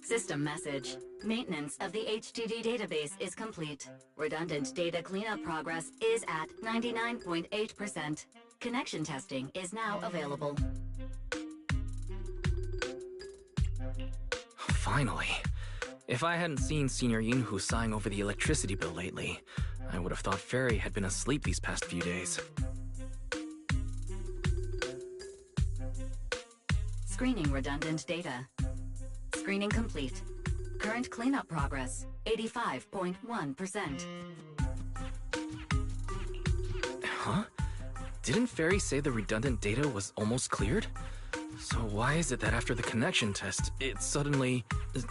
System message. Maintenance of the HDD database is complete. Redundant data cleanup progress is at 99.8%. Connection testing is now available. Finally. If I hadn't seen Senior Yunhu sighing over the electricity bill lately, I would have thought Fairy had been asleep these past few days. Screening redundant data. Screening complete. Current cleanup progress, 85.1%. Huh? Didn't Fairy say the redundant data was almost cleared? So why is it that after the connection test, it suddenly...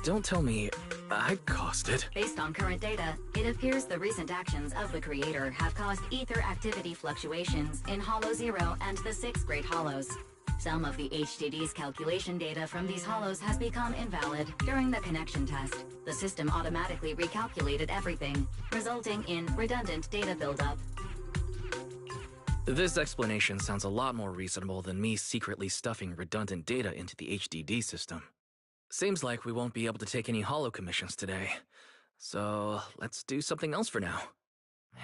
Don't tell me I caused it. Based on current data, it appears the recent actions of the creator have caused ether activity fluctuations in Hollow 0 and the 6 Great Hollows. Some of the HDD's calculation data from these hollows has become invalid. During the connection test, the system automatically recalculated everything, resulting in redundant data buildup. This explanation sounds a lot more reasonable than me secretly stuffing redundant data into the HDD system. Seems like we won't be able to take any hollow commissions today. So let's do something else for now.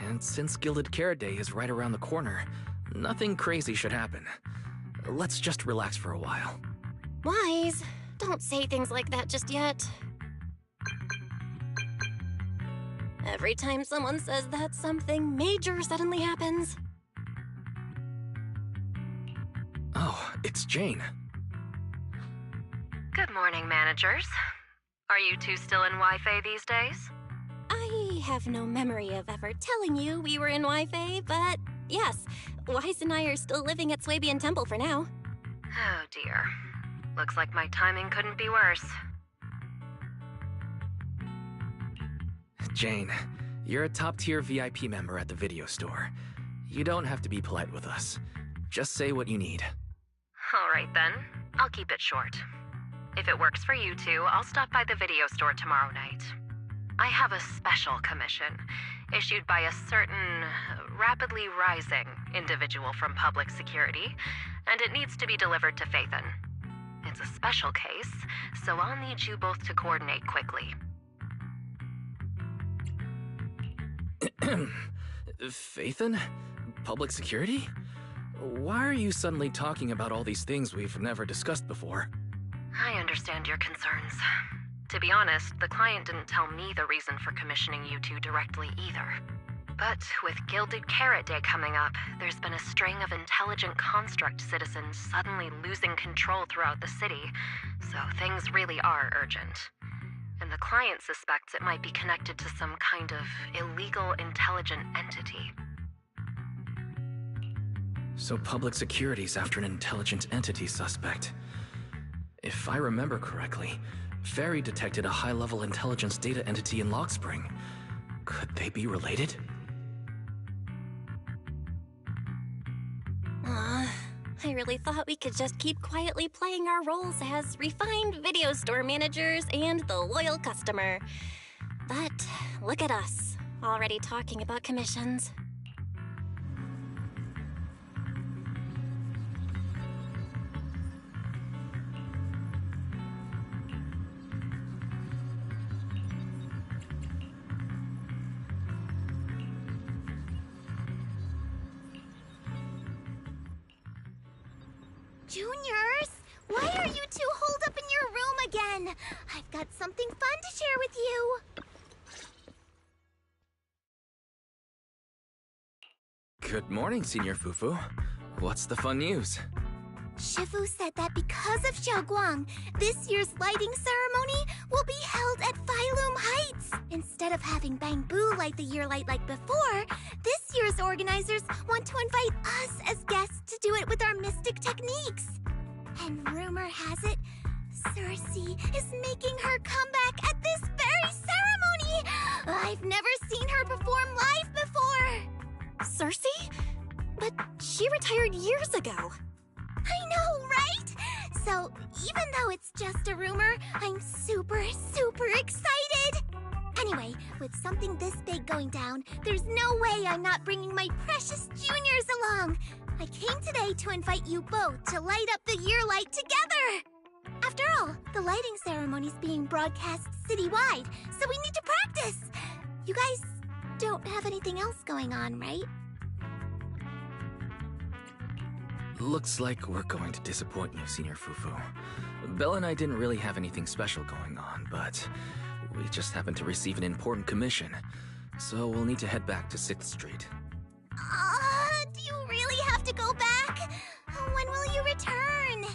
And since Gilded Carrot Day is right around the corner, nothing crazy should happen. Let's just relax for a while. Wise, don't say things like that just yet. Every time someone says that, something major suddenly happens. Oh, it's Jane. Good morning, managers. Are you two still in Wi-Fi these days? I have no memory of ever telling you we were in Wi-Fi, but yes, Wise and I are still living at Swabian Temple for now. Oh dear. Looks like my timing couldn't be worse. Jane, you're a top-tier VIP member at the video store. You don't have to be polite with us. Just say what you need. Alright then, I'll keep it short. If it works for you two, I'll stop by the video store tomorrow night. I have a special commission, issued by a certain rapidly rising individual from public security, and it needs to be delivered to Phaethon. It's a special case, so I'll need you both to coordinate quickly. Phaethon? Public security? Why are you suddenly talking about all these things we've never discussed before? I understand your concerns. To be honest, the client didn't tell me the reason for commissioning you two directly either. But with Gilded Carrot Day coming up, there's been a string of intelligent construct citizens suddenly losing control throughout the city, so things really are urgent. And the client suspects it might be connected to some kind of illegal intelligent entity. So public security's after an intelligent entity suspect. If I remember correctly, Fairy detected a high-level intelligence data entity in Lockspring. Could they be related? I really thought we could just keep quietly playing our roles as refined video store managers and the loyal customer. But look at us, already talking about commissions. Juniors, why are you two holed up in your room again? I've got something fun to share with you. Good morning, Senior Fufu. What's the fun news? Shifu said that because of Xiaoguang, this year's lighting ceremony will be held at Phylum Heights. Instead of having Bangbu light the year light like before, this year's organizers want to invite us as guests to do it with our mystic techniques. And rumor has it, Cersei is making her comeback at this very ceremony! I've never seen her perform live before! Cersei? But she retired years ago. I know, right? So, even though it's just a rumor, I'm super excited! Anyway, with something this big going down, there's no way I'm not bringing my precious juniors along! I came today to invite you both to light up the year light together! After all, the lighting ceremony's being broadcast citywide, so we need to practice! You guys don't have anything else going on, right? Looks like we're going to disappoint you, Senior Fufu. Belle and I didn't really have anything special going on, but we just happened to receive an important commission, so we'll need to head back to 6th Street. Do you really have to go back? When will you return?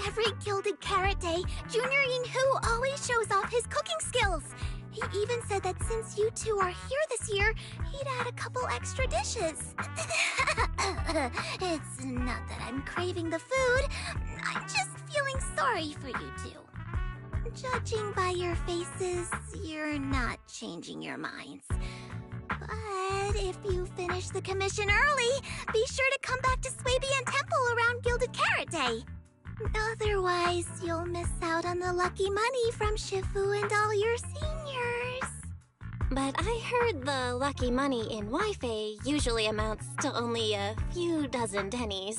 Every Gilded Carrot Day, Junior Ying-Hu always shows off his cooking skills. He even said that since you two are here this year, he'd add a couple extra dishes. It's not that I'm craving the food. I'm just feeling sorry for you two. Judging by your faces, you're not changing your minds. But if you finish the commission early, be sure to come back to Swabian Temple around Gilded Carrot Day. Otherwise, you'll miss out on the lucky money from Shifu and all your seniors. But I heard the lucky money in Wi-Fi usually amounts to only a few dozen pennies.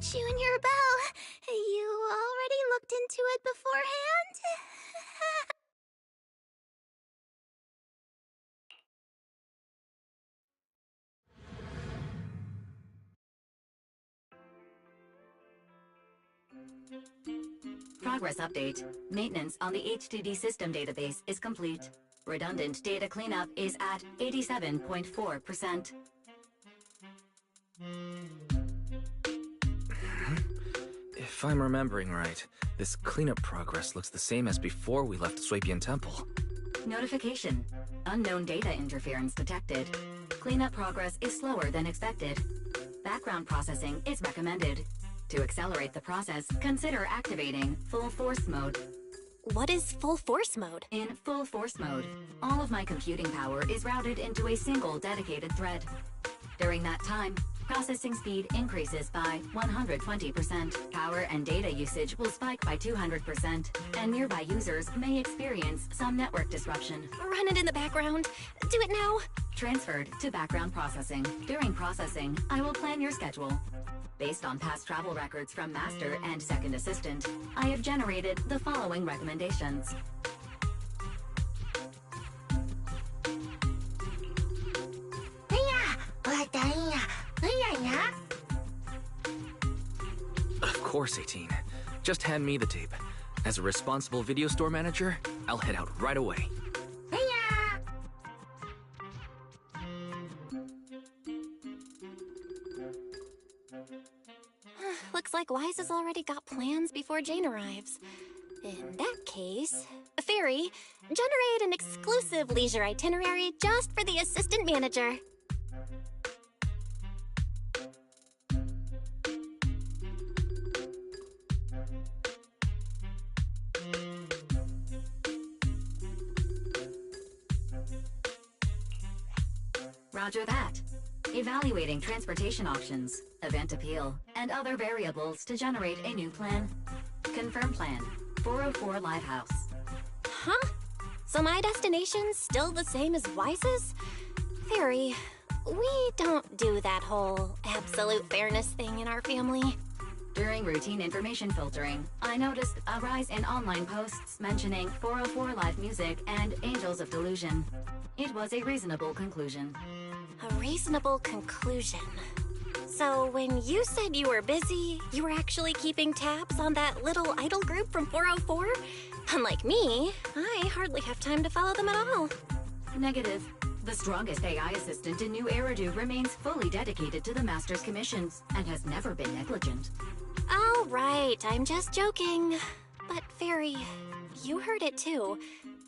Junior Belle, you already looked into it beforehand? Progress update. Maintenance on the HDD system database is complete. Redundant data cleanup is at 87.4%. If I'm remembering right, this cleanup progress looks the same as before we left Swabian Temple. Notification. Unknown data interference detected. Cleanup progress is slower than expected. Background processing is recommended. To accelerate the process, consider activating Full Force Mode. What is full force mode? In Full Force Mode, all of my computing power is routed into a single dedicated thread. During that time, processing speed increases by 120%. Power and data usage will spike by 200%, and nearby users may experience some network disruption. Run it in the background. Do it now. Transferred to background processing. During processing, I will plan your schedule. Based on past travel records from Master and Second Assistant, I have generated the following recommendations. Of course, 18. Just hand me the tape. As a responsible video store manager, I'll head out right away. Looks like Wise has already got plans before Jane arrives. In that case, Fairy, generate an exclusive leisure itinerary just for the assistant manager. Roger that. Evaluating transportation options, event appeal, and other variables to generate a new plan. Confirm plan. 404 Lighthouse. Huh? So my destination's still the same as Wise's? Fairy, we don't do that whole absolute fairness thing in our family. During routine information filtering, I noticed a rise in online posts mentioning 404 Live Music and Angels of Delusion. It was a reasonable conclusion. A reasonable conclusion. So when you said you were busy, you were actually keeping tabs on that little idol group from 404? Unlike me, I hardly have time to follow them at all. Negative. The strongest AI assistant in New Eridu remains fully dedicated to the Master's commissions and has never been negligent. All right, I'm just joking. But Fairy, you heard it too.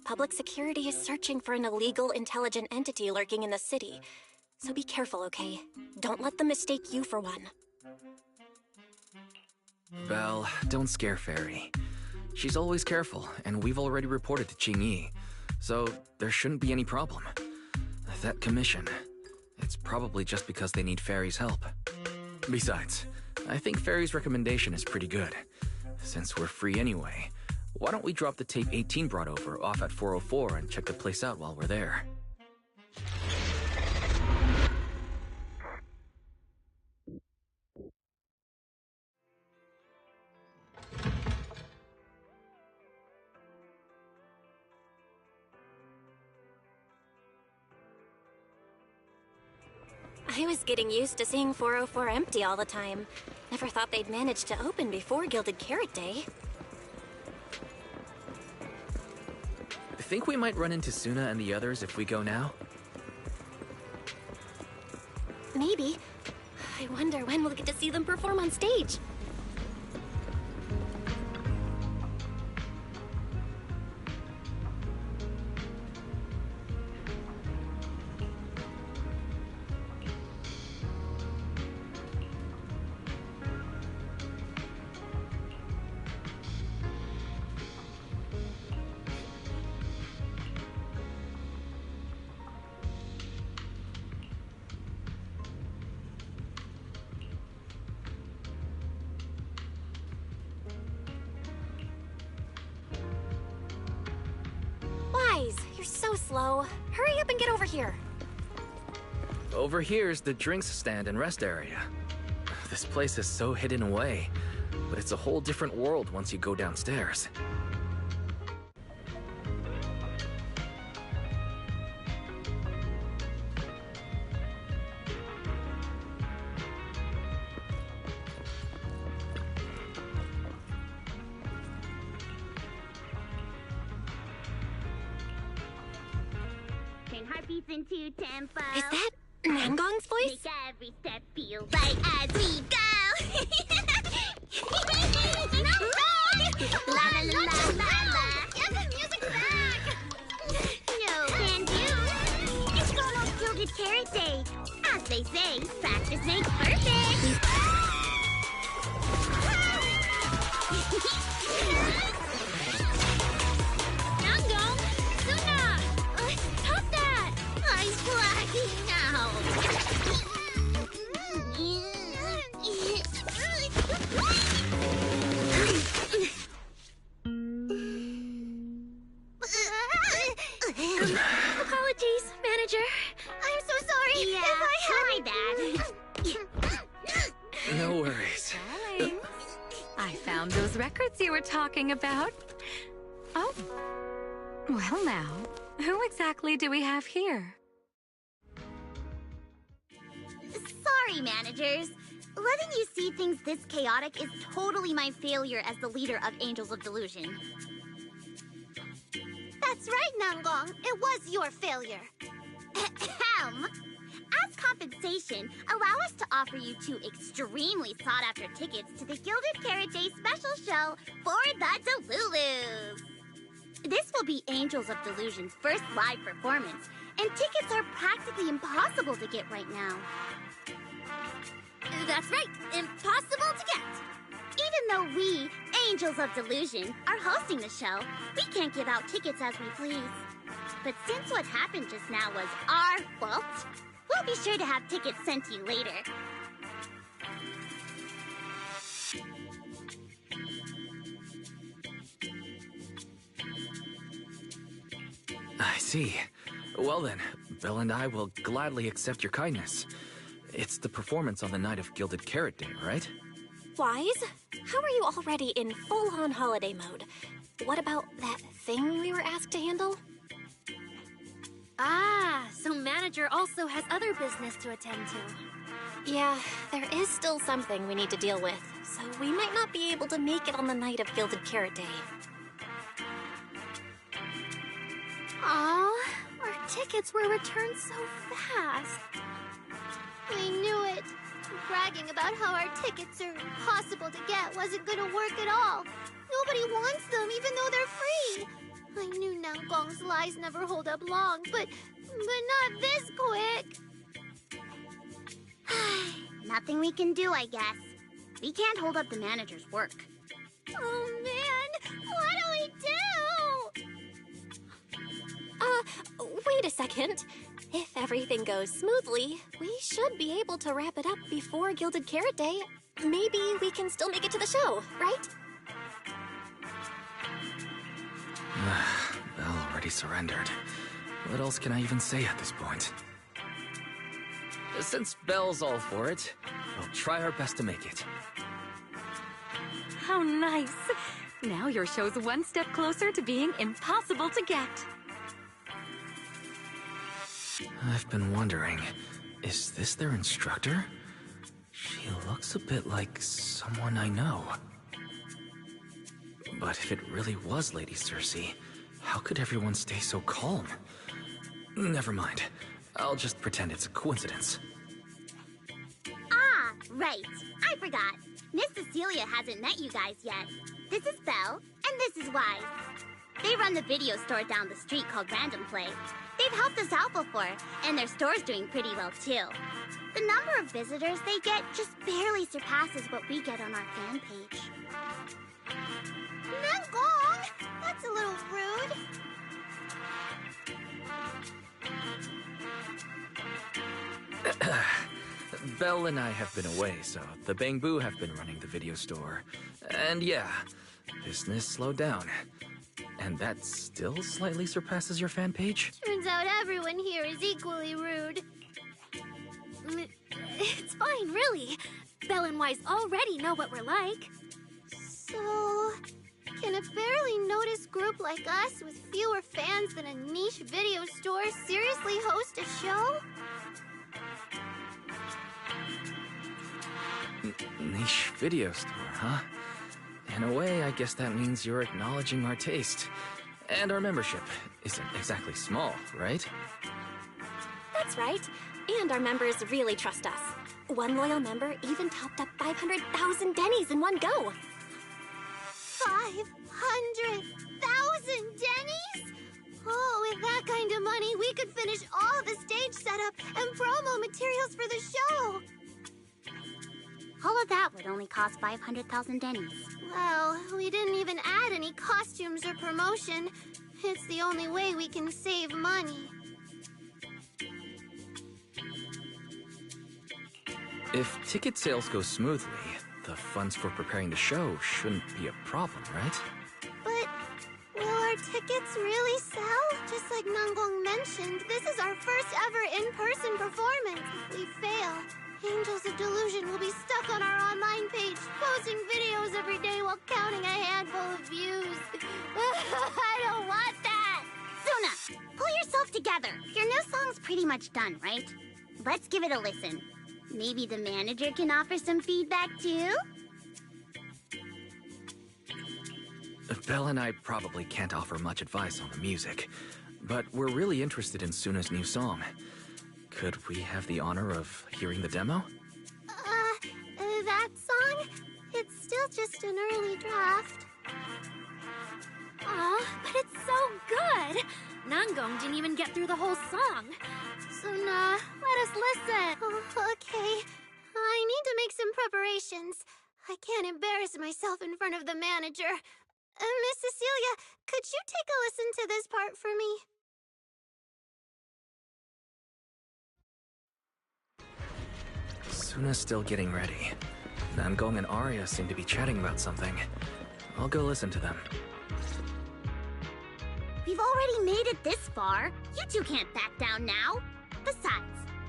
Public security is searching for an illegal intelligent entity lurking in the city. So be careful, okay? Don't let them mistake you for one. Belle, don't scare Fairy. She's always careful, and we've already reported to Qingyi, so there shouldn't be any problem. That commission, it's probably just because they need Fairy's help. Besides, I think Fairy's recommendation is pretty good. Since we're free anyway, why don't we drop the tape 18 brought over off at 404 and check the place out while we're there? I was getting used to seeing 404 empty all the time. Never thought they'd manage to open before Gilded Carrot Day. Think we might run into Suna and the others if we go now? Maybe. I wonder when we'll get to see them perform on stage. You're so slow. Hurry up and get over here. Over here's the drinks stand and rest area. This place is so hidden away, but it's a whole different world once you go downstairs. Into tempo. Is that Nangong's voice? Make every step feel right as we go. La la la la la. Get the music back. No can do. It's almost Gilded Carrot Day. As they say, practice makes perfect. Nangong, Suna, stop that! I'm blacking out. Apologies, manager. I'm so sorry. Yeah, my bad. No worries. Darling, I found those records you were talking about. Oh. Well now, who exactly do we have here? Sorry, managers. Letting you see things this chaotic is totally my failure as the leader of Angels of Delusion. That's right, Nangong. It was your failure. Ahem. As compensation, allow us to offer you 2 extremely sought-after tickets to the Gilded Carrot Day special show for the Delulus. This will be Angels of Delusion's first live performance, and tickets are practically impossible to get right now. That's right, impossible to get. Even though we, Angels of Delusion, are hosting the show, we can't give out tickets as we please. But since what happened just now was our fault, we'll be sure to have tickets sent to you later. I see. Well then, Belle and I will gladly accept your kindness. It's the performance on the night of Gilded Carrot Day, right? Wise, how are you already in full-on holiday mode? What about that thing we were asked to handle? Ah, so manager also has other business to attend to. Yeah, there is still something we need to deal with, so we might not be able to make it on the night of Gilded Carrot Day. Aw, our tickets were returned so fast. We knew it. Bragging about how our tickets are impossible to get wasn't gonna work at all. Nobody wants them, even though they're free. I knew Nangong's lies never hold up long, but not this quick. Nothing we can do, I guess. We can't hold up the manager's work. Oh man, what do we do? Wait a second. If everything goes smoothly, we should be able to wrap it up before Gilded Carrot Day. Maybe we can still make it to the show, right? Belle already surrendered. What else can I even say at this point? Since Belle's all for it, we'll try our best to make it. How nice. Now your show's one step closer to being impossible to get. I've been wondering, Is this their instructor? She looks a bit like someone I know. But if it really was Lady Circe, how could everyone stay so calm? Never mind. I'll just pretend it's a coincidence. Ah, right. I forgot. Miss Cecilia hasn't met you guys yet. This is Belle, and this is Wise. They run the video store down the street called Random Play. They've helped us out before, and their store's doing pretty well too. The number of visitors they get just barely surpasses what we get on our fan page. Nangong! That's a little rude. Belle and I have been away, so the Bangbu have been running the video store. And yeah, business slowed down. And that still slightly surpasses your fan page? Turns out everyone here is equally rude. It's fine, really. Belle and Wise already know what we're like. So, can a barely noticed group like us with fewer fans than a niche video store seriously host a show? Niche video store, huh? In a way, I guess that means you're acknowledging our taste. And our membership isn't exactly small, right? That's right. And our members really trust us. One loyal member even topped up 500,000 Denny's in one go. 500,000 Denny's? Oh, with that kind of money, we could finish all the stage setup and promo materials for the show. All of that would only cost 500,000 Denny's. Well, we didn't even add any costumes or promotion. It's the only way we can save money. If ticket sales go smoothly, the funds for preparing the show shouldn't be a problem, right? But will our tickets really sell? Just like Nangong mentioned, this is our first ever in-person performance. If we fail, Angels of Delusion will be stuck on our online page, posting videos every day while counting a handful of views. I don't want that! Suna, pull yourself together. Your new song's pretty much done, right? Let's give it a listen. Maybe the manager can offer some feedback too? Belle and I probably can't offer much advice on the music, but we're really interested in Suna's new song. Could we have the honor of hearing the demo? That song? It's still just an early draft. Aw, but it's so good! Nangong didn't even get through the whole song. Suna, let us listen. Oh, okay. I need to make some preparations. I can't embarrass myself in front of the manager. Miss Cecilia, could you take a listen to this part for me? Suna's still getting ready. Nangong and Arya seem to be chatting about something. I'll go listen to them. We've already made it this far. You two can't back down now. Besides,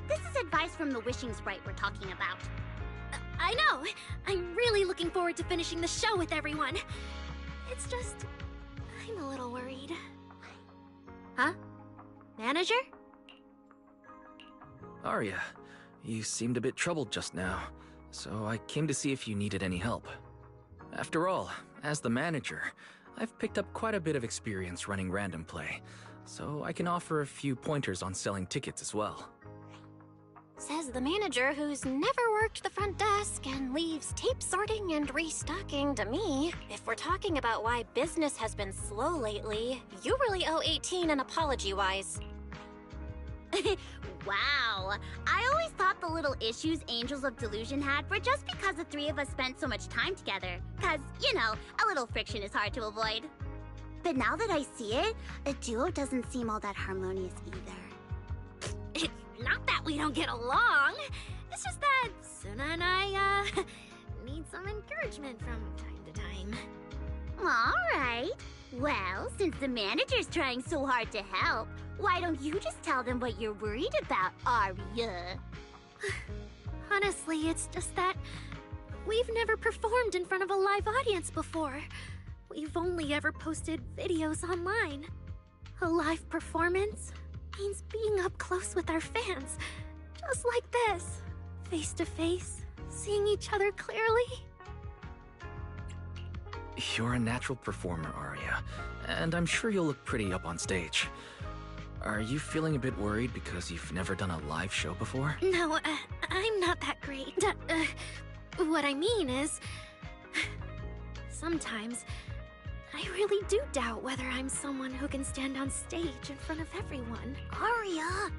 this is advice from the wishing sprite we're talking about. I know! I'm really looking forward to finishing the show with everyone. It's just, I'm a little worried. Huh? Manager? Arya, you seemed a bit troubled just now, so I came to see if you needed any help. After all, as the manager, I've picked up quite a bit of experience running Random Play, so I can offer a few pointers on selling tickets as well. Says the manager who's never worked the front desk and leaves tape sorting and restocking to me. If we're talking about why business has been slow lately, you really owe 18 an apology, Wise. Wow. I always thought the little issues Angels of Delusion had were just because the three of us spent so much time together. Cause, you know, a little friction is hard to avoid. But now that I see it, a duo doesn't seem all that harmonious either. It's not that we don't get along. It's just that Suna and I, need some encouragement from time to time. Alright. Well, since the manager's trying so hard to help, why don't you just tell them what you're worried about, Arya? Honestly, it's just that we've never performed in front of a live audience before. We've only ever posted videos online. A live performance means being up close with our fans. Just like this. Face to face, seeing each other clearly. You're a natural performer, Arya, and I'm sure you'll look pretty up on stage. Are you feeling a bit worried because you've never done a live show before? No, I'm not that great. What I mean is... Sometimes, I really do doubt whether I'm someone who can stand on stage in front of everyone. Arya!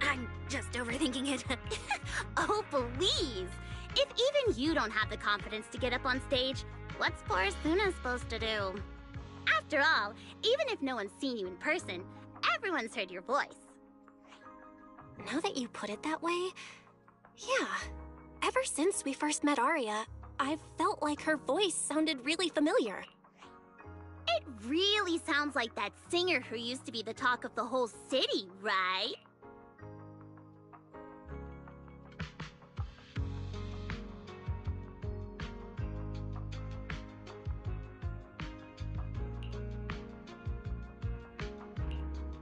I'm just overthinking it. Oh, please! If even you don't have the confidence to get up on stage, what's poor Asuna supposed to do? After all, even if no one's seen you in person, everyone's heard your voice. Now that you put it that way, yeah. Ever since we first met Arya, I've felt like her voice sounded really familiar. It really sounds like that singer who used to be the talk of the whole city, right?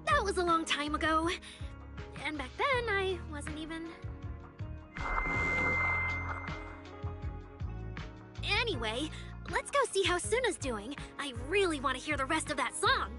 That was a long time ago. And back then, I wasn't even... Anyway, let's go see how Suna's doing. I really want to hear the rest of that song.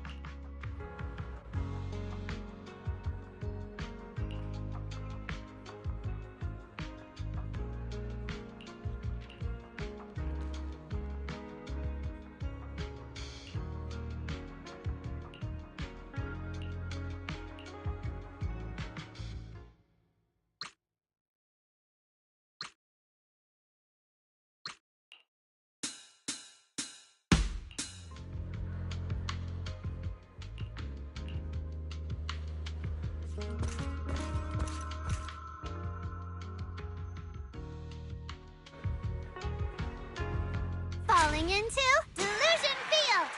Falling into Delusion Field!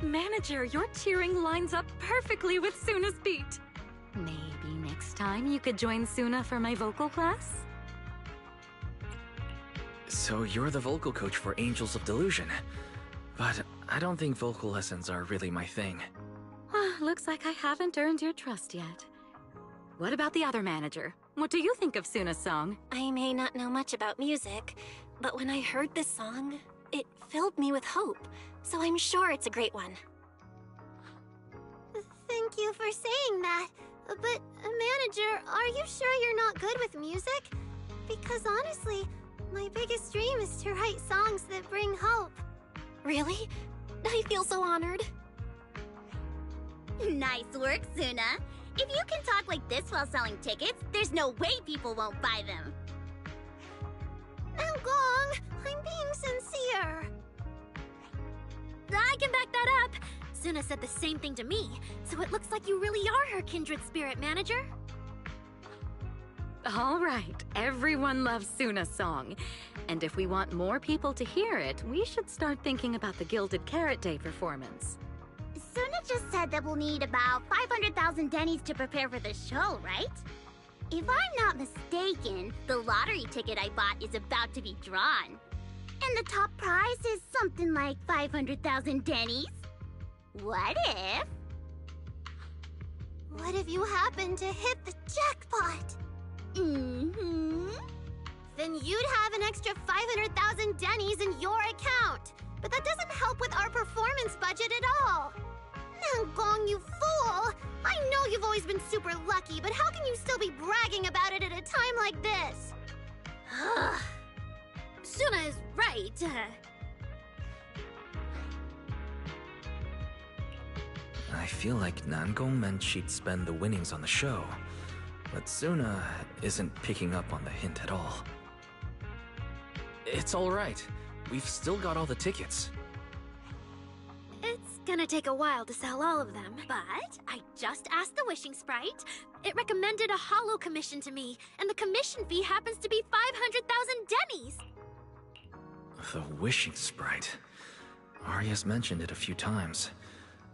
Manager, your cheering lines up perfectly with Suna's beat. Maybe next time you could join Suna for my vocal class? So you're the vocal coach for Angels of Delusion. But I don't think vocal lessons are really my thing. Looks like I haven't earned your trust yet. What about the other manager? What do you think of Suna's song? I may not know much about music, but when I heard this song, it filled me with hope. So I'm sure it's a great one. Thank you for saying that. But, manager, are you sure you're not good with music? Because honestly, my biggest dream is to write songs that bring hope. Really? I feel so honored. Nice work, Suna. If you can talk like this while selling tickets, there's no way people won't buy them. Gong, I'm being sincere. I can back that up. Suna said the same thing to me, so it looks like you really are her kindred spirit, manager. All right, everyone loves Suna's song. And if we want more people to hear it, we should start thinking about the Gilded Carrot Day performance. Suna just said that we'll need about 500,000 dennies to prepare for the show, right? If I'm not mistaken, the lottery ticket I bought is about to be drawn. And the top prize is something like 500,000 dennies. What if... What if you happen to hit the jackpot? Then you'd have an extra 500,000 dennies in your account. But that doesn't help with our performance budget at all. Now, Gong, you fool! I know you've always been super lucky, but how can you still be bragging about it at a time like this? Suna is right. I feel like Nangong meant she'd spend the winnings on the show. But Suna isn't picking up on the hint at all. It's alright. We've still got all the tickets. It's gonna take a while to sell all of them, but I just asked the Wishing Sprite. It recommended a holo commission to me, and the commission fee happens to be 500,000 dennies. The Wishing Sprite. Arya's mentioned it a few times.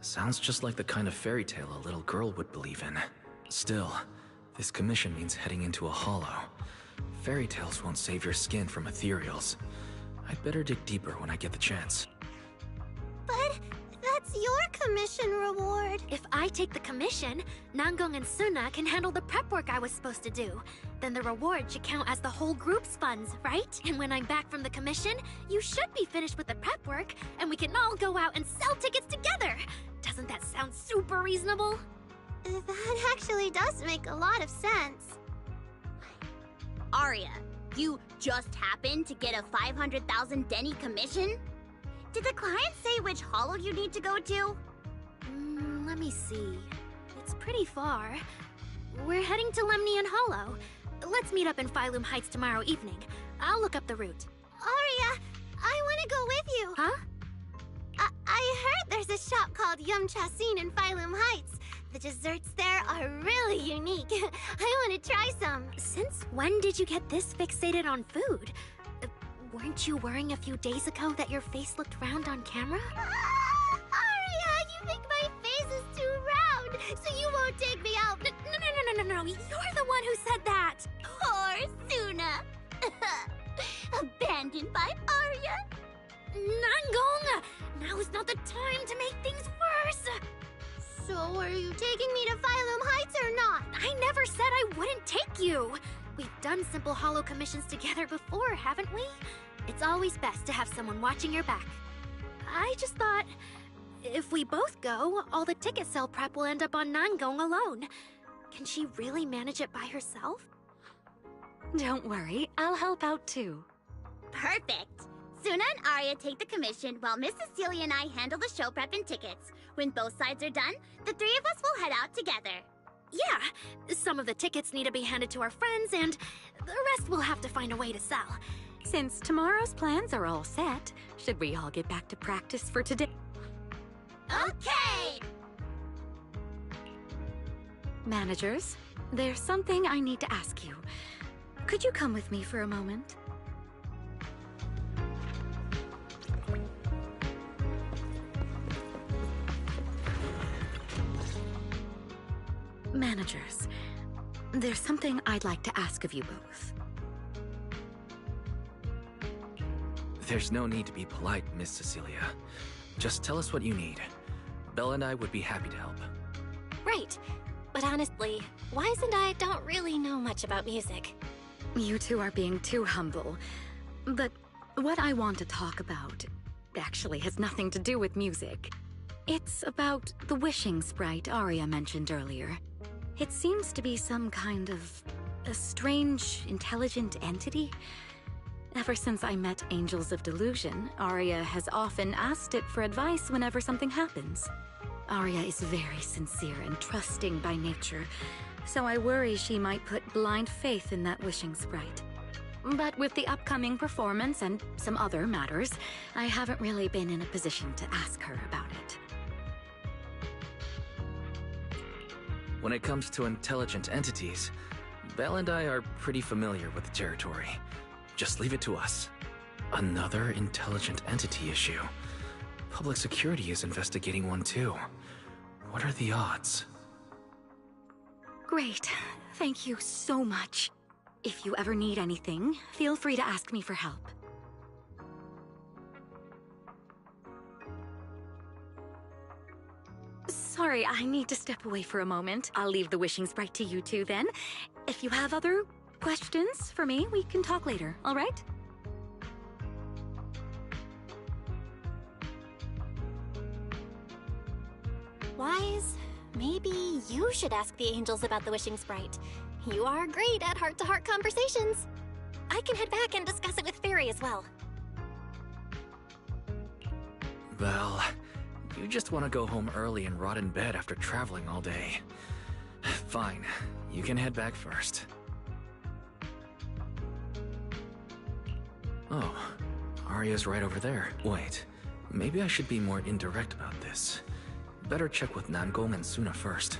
Sounds just like the kind of fairy tale a little girl would believe in. Still, this commission means heading into a holo. Fairy tales won't save your skin from ethereals. I'd better dig deeper when I get the chance. But that's your commission reward. If I take the commission, Nangong and Suna can handle the prep work I was supposed to do. Then the reward should count as the whole group's funds, right? And when I'm back from the commission, you should be finished with the prep work, and we can all go out and sell tickets together. Doesn't that sound super reasonable? That actually does make a lot of sense. Arya, you just happened to get a 500,000 denny commission? Did the client say which holo you need to go to? Let me see. It's pretty far. We're heading to Lemnian Hollow. Let's meet up in Phylum Heights tomorrow evening. I'll look up the route. Arya, I want to go with you. Huh? I heard there's a shop called Yum Chasin in Phylum Heights. The desserts there are really unique. I want to try some. Since when did you get this fixated on food? Weren't you worrying a few days ago that your face looked round on camera? Arya, you think my face is too round, so you won't take me out. No. You're the one who said that. Poor Suna. Abandoned by Arya. Nangong! Now is not the time to make things worse. So are you taking me to Phylum Heights or not? I never said I wouldn't take you. We've done simple holo commissions together before, haven't we? It's always best to have someone watching your back. I just thought, if we both go, all the ticket sale prep will end up on Nangong alone. Can she really manage it by herself? Don't worry, I'll help out too. Perfect. Suna and Arya take the commission while Miss Cecilia and I handle the show prep and tickets. When both sides are done, the three of us will head out together. Yeah, some of the tickets need to be handed to our friends, and the rest we'll have to find a way to sell. Since tomorrow's plans are all set, should we all get back to practice for today? Okay! Managers, there's something I need to ask you. Could you come with me for a moment? Managers, there's something I'd like to ask of you both. There's no need to be polite, Miss Cecilia. Just tell us what you need. Belle and I would be happy to help. Right. But honestly, Wise and I don't really know much about music. You two are being too humble. But what I want to talk about actually has nothing to do with music. It's about the wishing sprite Arya mentioned earlier. It seems to be some kind of a strange, intelligent entity. Ever since I met Angels of Delusion, Arya has often asked it for advice whenever something happens. Arya is very sincere and trusting by nature, so I worry she might put blind faith in that wishing sprite. But with the upcoming performance and some other matters, I haven't really been in a position to ask her about it. When it comes to intelligent entities, Belle and I are pretty familiar with the territory. Just leave it to us. Another intelligent entity issue. Public security is investigating one too. What are the odds? Great. Thank you so much. If you ever need anything, feel free to ask me for help. Sorry, I need to step away for a moment. I'll leave the wishing sprite to you two then. If you have other questions for me, we can talk later, all right? Wise, maybe you should ask the angels about the wishing sprite. You are great at heart-to-heart conversations. I can head back and discuss it with Fairy as well. Belle, you just want to go home early and rot in bed after traveling all day. Fine, you can head back first. Oh, Arya's right over there. Wait, maybe I should be more indirect about this. Better check with Nangong and Suna first.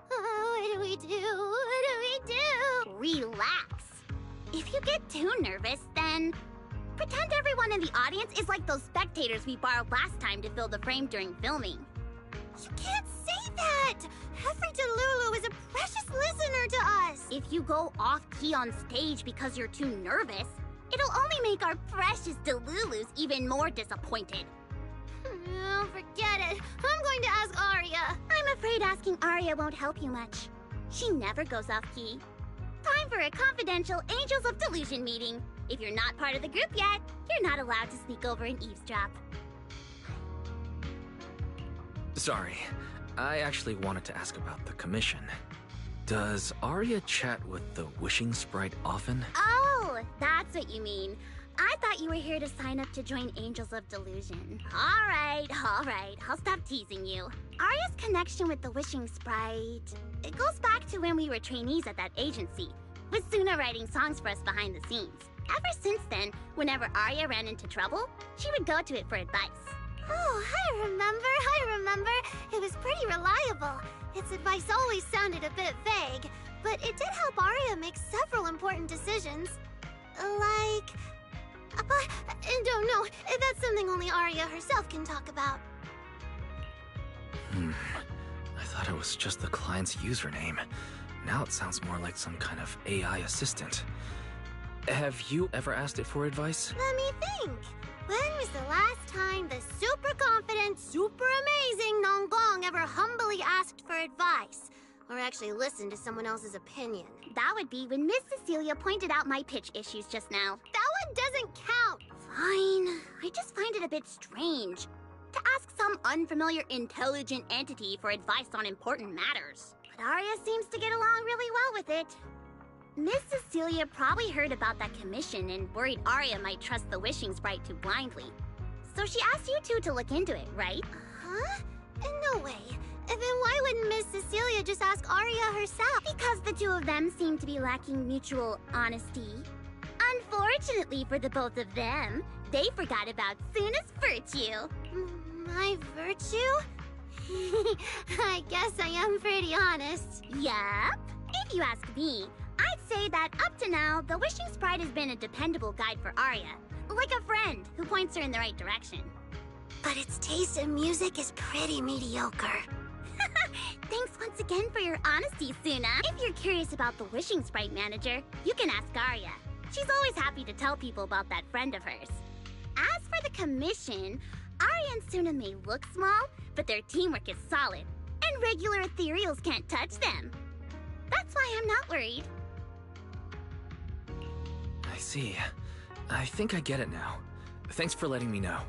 What do we do? What do we do? Relax. If you get too nervous, then pretend everyone in the audience is like those spectators we borrowed last time to fill the frame during filming. You can't say that! Every Delulu is a precious listener to us! If you go off-key on stage because you're too nervous, it'll only make our precious Delulus even more disappointed. Oh, forget it. I'm going to ask Arya. I'm afraid asking Arya won't help you much. She never goes off-key. Time for a confidential Angels of Delusion meeting. If you're not part of the group yet, you're not allowed to sneak over and eavesdrop. Sorry, I actually wanted to ask about the commission. Does Arya chat with the wishing sprite often? Oh, that's what you mean. I thought you were here to sign up to join Angels of Delusion. All right. I'll stop teasing you. Arya's connection with the wishing sprite, it goes back to when we were trainees at that agency, with Suna writing songs for us behind the scenes. Ever since then, whenever Arya ran into trouble, she would go to it for advice. Oh, I remember. It was pretty reliable. Its advice always sounded a bit vague, but it did help Arya make several important decisions. Like... But I don't know. That's something only Arya herself can talk about. I thought it was just the client's username. Now it sounds more like some kind of AI assistant. Have you ever asked it for advice? Let me think. When was the last time the super confident, super amazing Nangong ever humbly asked for advice? Or actually listened to someone else's opinion? That would be when Miss Cecilia pointed out my pitch issues just now. That one doesn't count. Fine. I just find it a bit strange to ask some unfamiliar intelligent entity for advice on important matters. But Arya seems to get along really well with it. Miss Cecilia probably heard about that commission and worried Arya might trust the wishing sprite too blindly. So she asked you two to look into it, right? Huh? No way. Then why wouldn't Miss Cecilia just ask Arya herself? Because the two of them seem to be lacking mutual honesty. Unfortunately for the both of them, they forgot about Suna's virtue. My virtue? I guess I am pretty honest. Yup. If you ask me, I I'd say that up to now, the Wishing Sprite has been a dependable guide for Arya. Like a friend who points her in the right direction. But its taste in music is pretty mediocre. Thanks once again for your honesty, Suna. If you're curious about the Wishing Sprite manager, you can ask Arya. She's always happy to tell people about that friend of hers. As for the commission, Arya and Suna may look small, but their teamwork is solid, and regular ethereals can't touch them. That's why I'm not worried. I see. I think I get it now. Thanks for letting me know.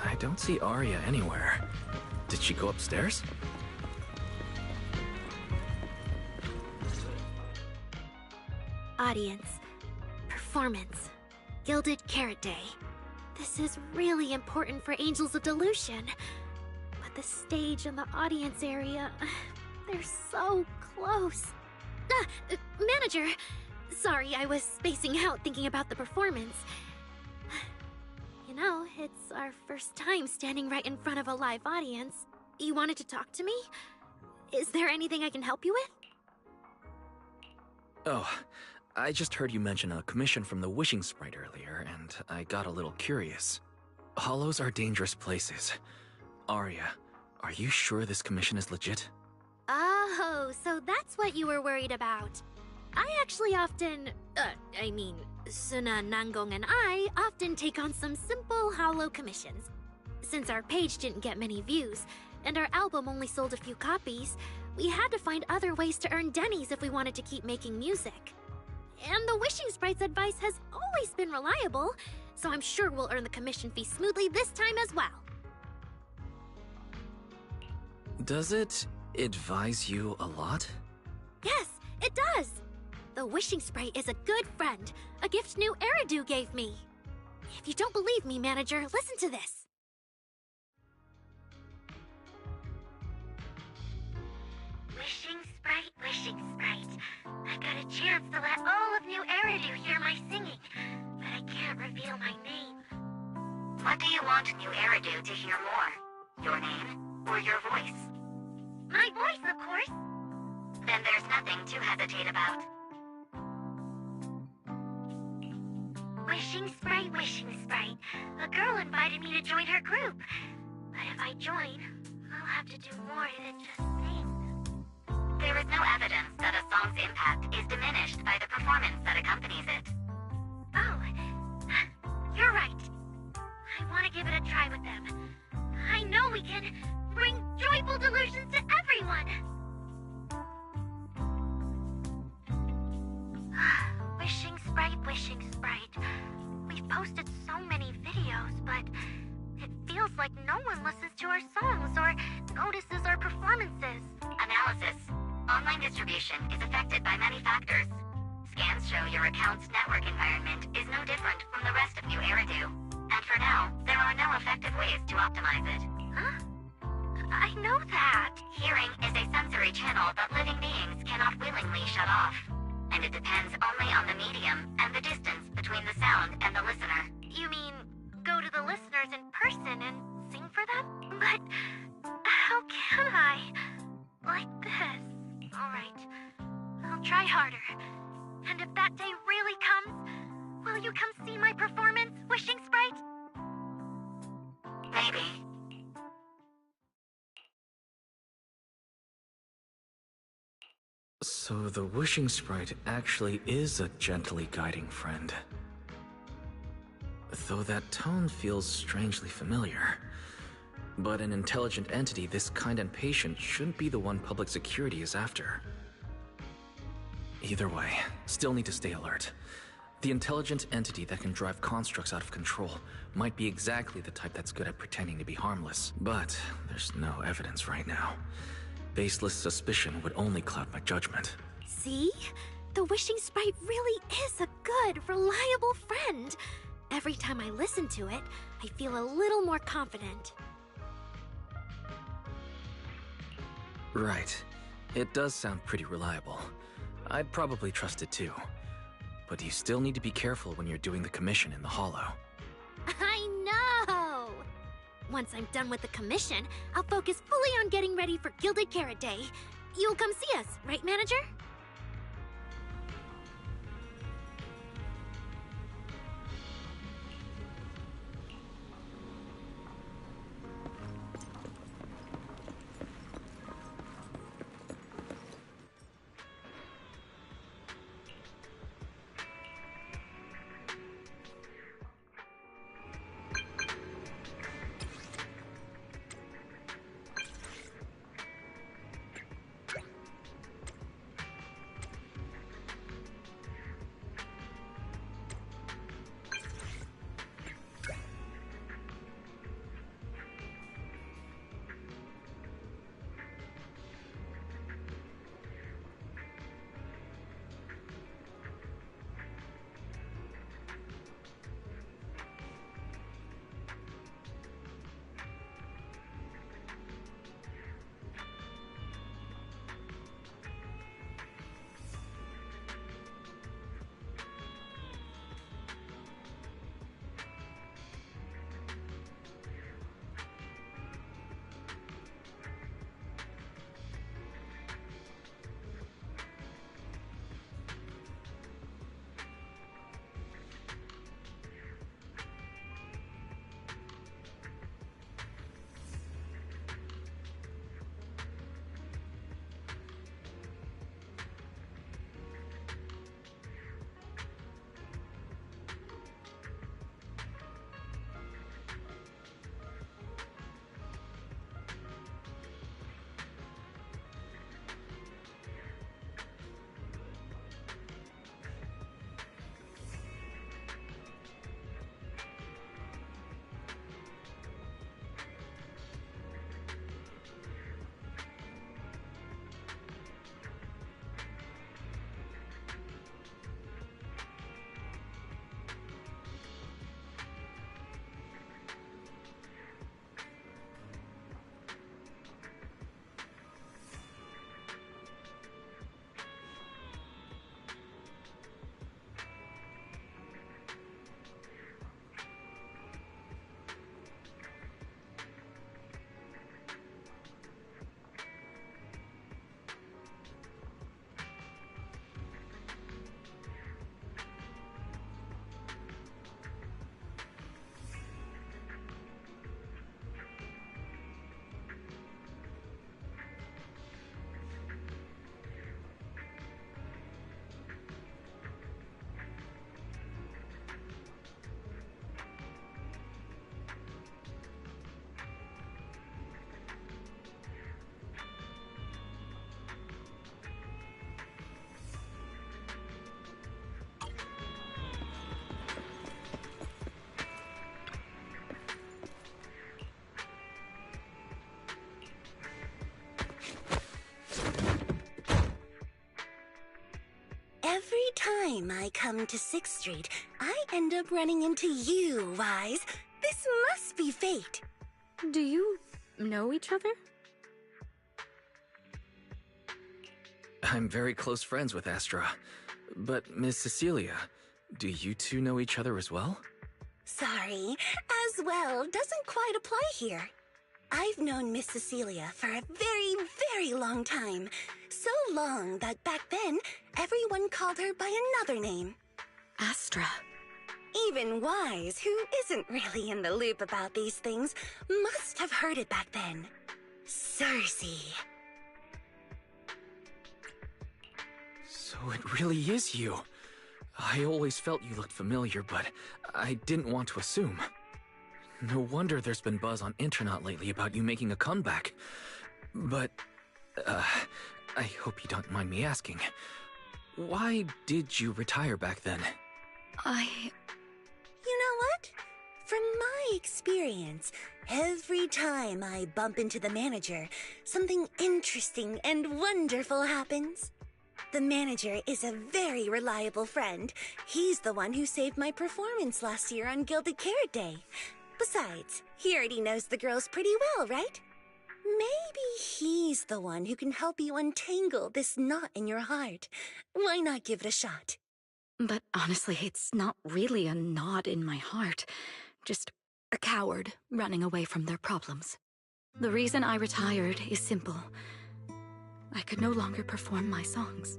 I don't see Arya anywhere. Did she go upstairs? Audience. Performance. Gilded Carrot Day. This is really important for Angels of Delusion. But the stage and the audience area, they're so close. Manager! Sorry, I was spacing out thinking about the performance. You know, it's our first time standing right in front of a live audience. You wanted to talk to me? Is there anything I can help you with? Oh, I just heard you mention a commission from the Wishing Sprite earlier, and I got a little curious. Hollows are dangerous places. Arya, are you sure this commission is legit? Oh, so that's what you were worried about. I actually often, Suna, Nangong, and I often take on some simple hollow commissions. Since our page didn't get many views, and our album only sold a few copies, we had to find other ways to earn dennies if we wanted to keep making music. And the Wishing Sprite's advice has always been reliable, so I'm sure we'll earn the commission fee smoothly this time as well. Does it advise you a lot? Yes, it does! The Wishing Sprite is a good friend, a gift new Eridu gave me. If you don't believe me, manager, listen to this. Wishing Sprite, I got a chance to let all of New Eridu hear my singing, but I can't reveal my name. What do you want New Eridu to hear more? Your name or your voice? My voice, of course. Then there's nothing to hesitate about. Wishing Sprite. A girl invited me to join her group. But if I join, I'll have to do more than just sing. There is no evidence that a song's impact is diminished by the performance that accompanies it. Oh, you're right. I want to give it a try with them. I know we can bring joyful delusions to everyone. Wishing Sprite. We've posted so many videos, but it feels like no one listens to our songs or notices our performances. Analysis. Online distribution is affected by many factors. Scans show your account's network environment is no different from the rest of New Eridu. And for now, there are no effective ways to optimize it. Huh? I know that. Hearing is a sensory channel that living beings cannot willingly shut off. And it depends only on the medium and the distance between the sound and the listener. You mean, go to the listeners in person and sing for them? But how can I? Like this. Alright, I'll try harder. And if that day really comes, will you come see my performance, Wishing Sprite? Maybe. So the Wishing Sprite actually is a gently guiding friend. Though that tone feels strangely familiar. But an intelligent entity this kind and patient shouldn't be the one public security is after. Either way, still need to stay alert. The intelligent entity that can drive constructs out of control might be exactly the type that's good at pretending to be harmless. But there's no evidence right now. Baseless suspicion would only cloud my judgment. See? The Wishing Sprite really is a good, reliable friend. Every time I listen to it, I feel a little more confident. Right. It does sound pretty reliable. I'd probably trust it too. But you still need to be careful when you're doing the commission in the Hollow. I know! Once I'm done with the commission, I'll focus fully on getting ready for Gilded Carrot Day. you'll come see us, right, manager? Every time I come to 6th Street, I end up running into you, Wise. This must be fate. Do you know each other? I'm very close friends with Astra. But Miss Cecilia, do you two know each other as well? Sorry, as well doesn't quite apply here. I've known Miss Cecilia for a very, very long time. So long that back then, everyone called her by another name. Astra. Even Wise, who isn't really in the loop about these things, must have heard it back then. Cersei. So it really is you. I always felt you looked familiar, but I didn't want to assume. No wonder there's been buzz on internet lately about you making a comeback. But, I hope you don't mind me asking. Why did you retire back then? You know what? From my experience, every time I bump into the manager, something interesting and wonderful happens. The manager is a very reliable friend. He's the one who saved my performance last year on Gilded Carrot Day. Besides, he already knows the girls pretty well, right? Maybe he's the one who can help you untangle this knot in your heart. Why not give it a shot? But honestly, it's not really a knot in my heart. Just a coward running away from their problems. The reason I retired is simple. I could no longer perform my songs.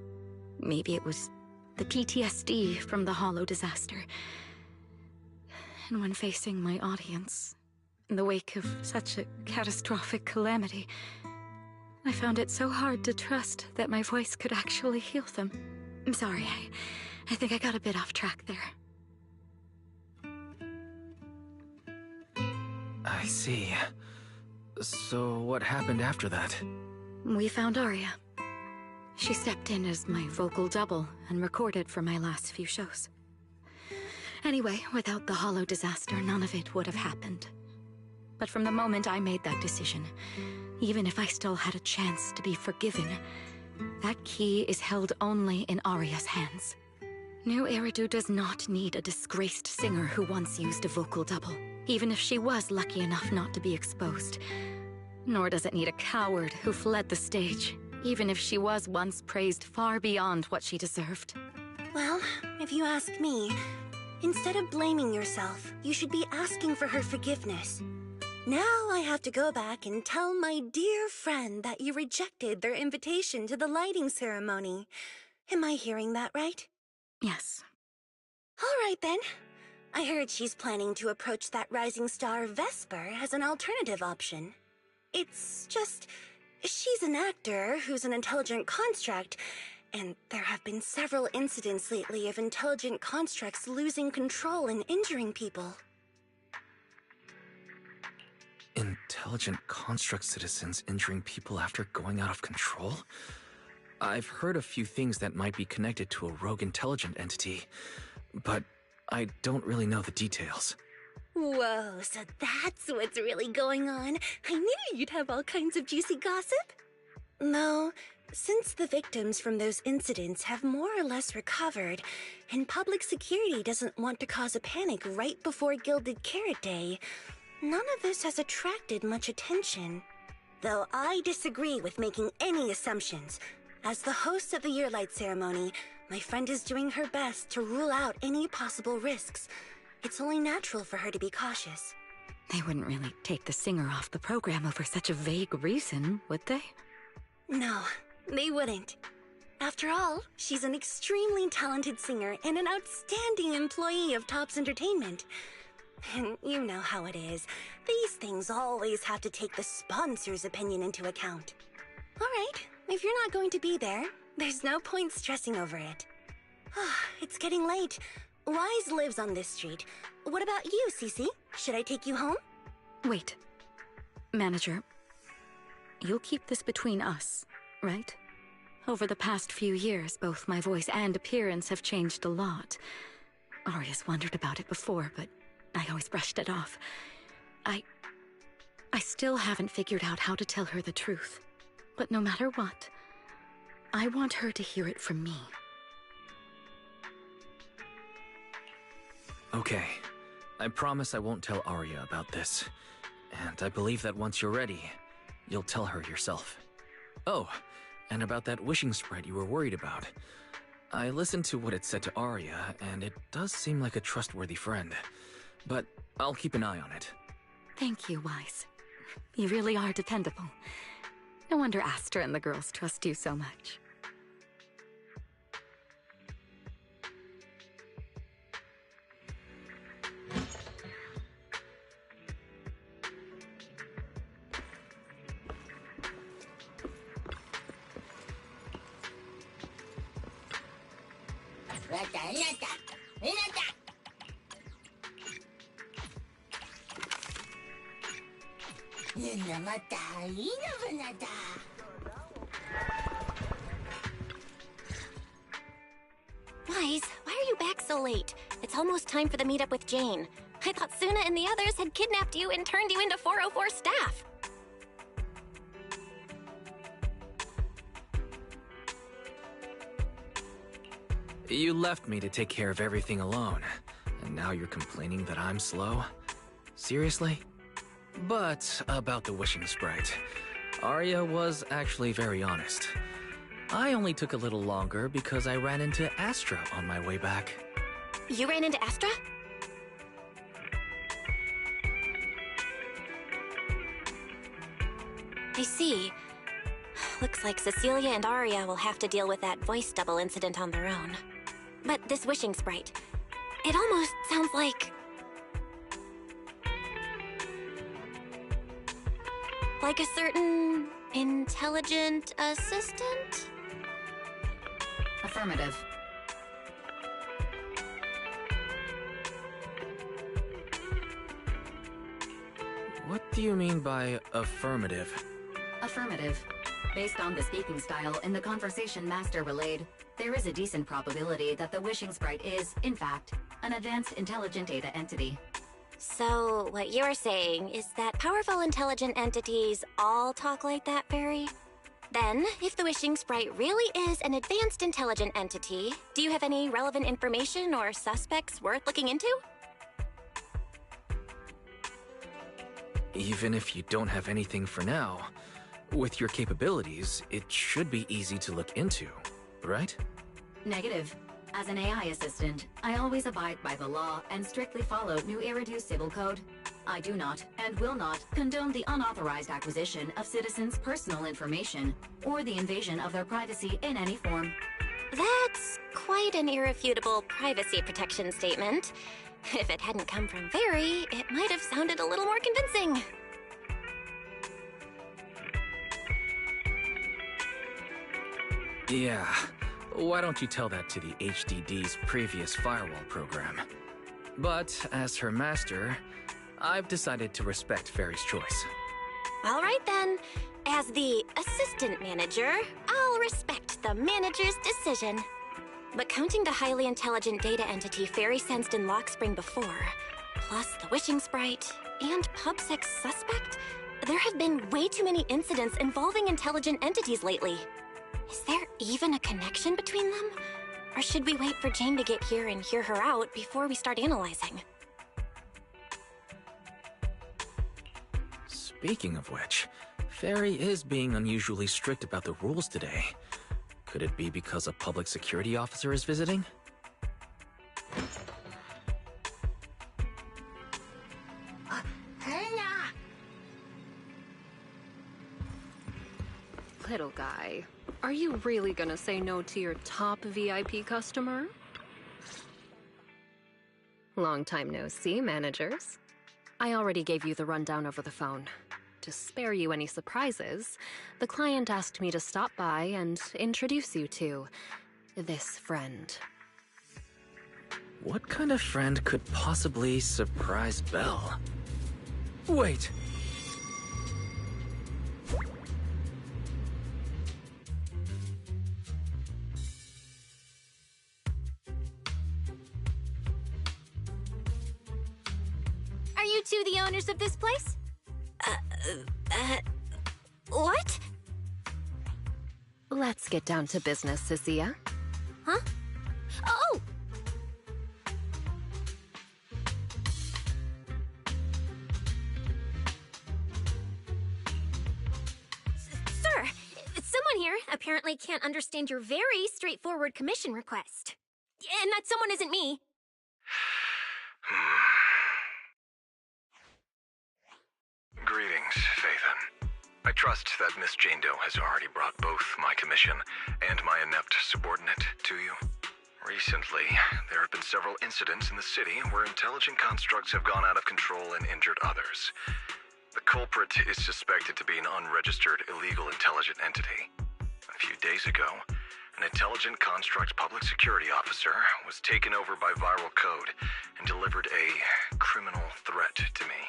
Maybe it was the PTSD from the Hollow disaster. And when facing my audience, in the wake of such a catastrophic calamity, I found it so hard to trust that my voice could actually heal them. I'm sorry, I think I got a bit off track there. I see. So what happened after that? We found Aria. She stepped in as my vocal double and recorded for my last few shows. Anyway, without the Hollow disaster, none of it would have happened. But from the moment I made that decision, even if I still had a chance to be forgiven, that key is held only in Aria's hands. New Eridu does not need a disgraced singer who once used a vocal double, even if she was lucky enough not to be exposed. Nor does it need a coward who fled the stage, even if she was once praised far beyond what she deserved. Well, if you ask me, instead of blaming yourself, you should be asking for her forgiveness. Now I have to go back and tell my dear friend that you rejected their invitation to the lighting ceremony. Am I hearing that right? Yes. All right then. I heard she's planning to approach that rising star Vesper as an alternative option. It's just, she's an actor who's an intelligent construct, and there have been several incidents lately of intelligent constructs losing control and injuring people. Intelligent construct citizens injuring people after going out of control? I've heard a few things that might be connected to a rogue intelligent entity, but I don't really know the details. Whoa, so that's what's really going on. I knew you'd have all kinds of juicy gossip. No, since the victims from those incidents have more or less recovered, and public security doesn't want to cause a panic right before Gilded Carrot Day, none of this has attracted much attention. Though I disagree with making any assumptions. As the host of the Yearlight ceremony, my friend is doing her best to rule out any possible risks. It's only natural for her to be cautious. They wouldn't really take the singer off the program over such a vague reason, would they? No, they wouldn't. After all, she's an extremely talented singer and an outstanding employee of Topps Entertainment. And you know how it is. These things always have to take the sponsor's opinion into account. All right, if you're not going to be there, there's no point stressing over it. It's getting late. Wise lives on this street. What about you, Cece? Should I take you home? Wait. Manager, you'll keep this between us, right? Over the past few years, both my voice and appearance have changed a lot. Aria's wondered about it before, but I always brushed it off. I still haven't figured out how to tell her the truth. But no matter what, I want her to hear it from me. Okay. I promise I won't tell Aria about this. And I believe that once you're ready, you'll tell her yourself. Oh, and about that wishing sprite you were worried about. I listened to what it said to Aria, and it does seem like a trustworthy friend. But I'll keep an eye on it. Thank you, Wise. You really are dependable. No wonder Astra and the girls trust you so much. Wise, why are you back so late? It's almost time for the meetup with Jane. I thought Suna and the others had kidnapped you and turned you into 404 staff. You left me to take care of everything alone, and now you're complaining that I'm slow? Seriously? But about the wishing sprite, Aria was actually very honest. I only took a little longer because I ran into Astra on my way back. You ran into Astra? I see. looks like Cecilia and Aria will have to deal with that voice double incident on their own. But this wishing sprite, it almost sounds like... like a certain intelligent assistant? Affirmative. What do you mean by affirmative? Affirmative. Based on the speaking style in the conversation Master relayed, there is a decent probability that the wishing sprite is, in fact, an advanced intelligent data entity. So, what you're saying is that powerful intelligent entities all talk like that, Fairy? Then, if the wishing sprite really is an advanced intelligent entity, do you have any relevant information or suspects worth looking into? Even if you don't have anything for now, with your capabilities, it should be easy to look into, right? Negative. As an AI assistant, I always abide by the law and strictly follow New Eridu Civil Code. I do not, and will not, condone the unauthorized acquisition of citizens' personal information or the invasion of their privacy in any form. That's quite an irrefutable privacy protection statement. If it hadn't come from Fairy, it might have sounded a little more convincing. Yeah, why don't you tell that to the HDD's previous firewall program? But, as her master, I've decided to respect Fairy's choice. All right then. As the assistant manager, I'll respect the manager's decision. But counting the highly intelligent data entity Fairy sensed in Lockspring before, plus the wishing sprite, and PubSec suspect, there have been way too many incidents involving intelligent entities lately. Is there even a connection between them? Or should we wait for Jane to get here and hear her out before we start analyzing? Speaking of which, Fairy is being unusually strict about the rules today. Could it be because a public security officer is visiting? Little guy, are you really gonna say no to your top VIP customer? Long time no see, managers. I already gave you the rundown over the phone. To spare you any surprises, the client asked me to stop by and introduce you to this friend. What kind of friend could possibly surprise Belle? Wait! Are you two the owners of this place? What? Let's get down to business, Cecilia. Huh? Oh! Sir, someone here apparently can't understand your very straightforward commission request. And that someone isn't me. Greetings, Phaethon. I trust that Miss Jane Doe has already brought both my commission and my inept subordinate to you. Recently, there have been several incidents in the city where intelligent constructs have gone out of control and injured others. The culprit is suspected to be an unregistered illegal intelligent entity. A few days ago, an intelligent construct public security officer was taken over by Viral Code and delivered a criminal threat to me,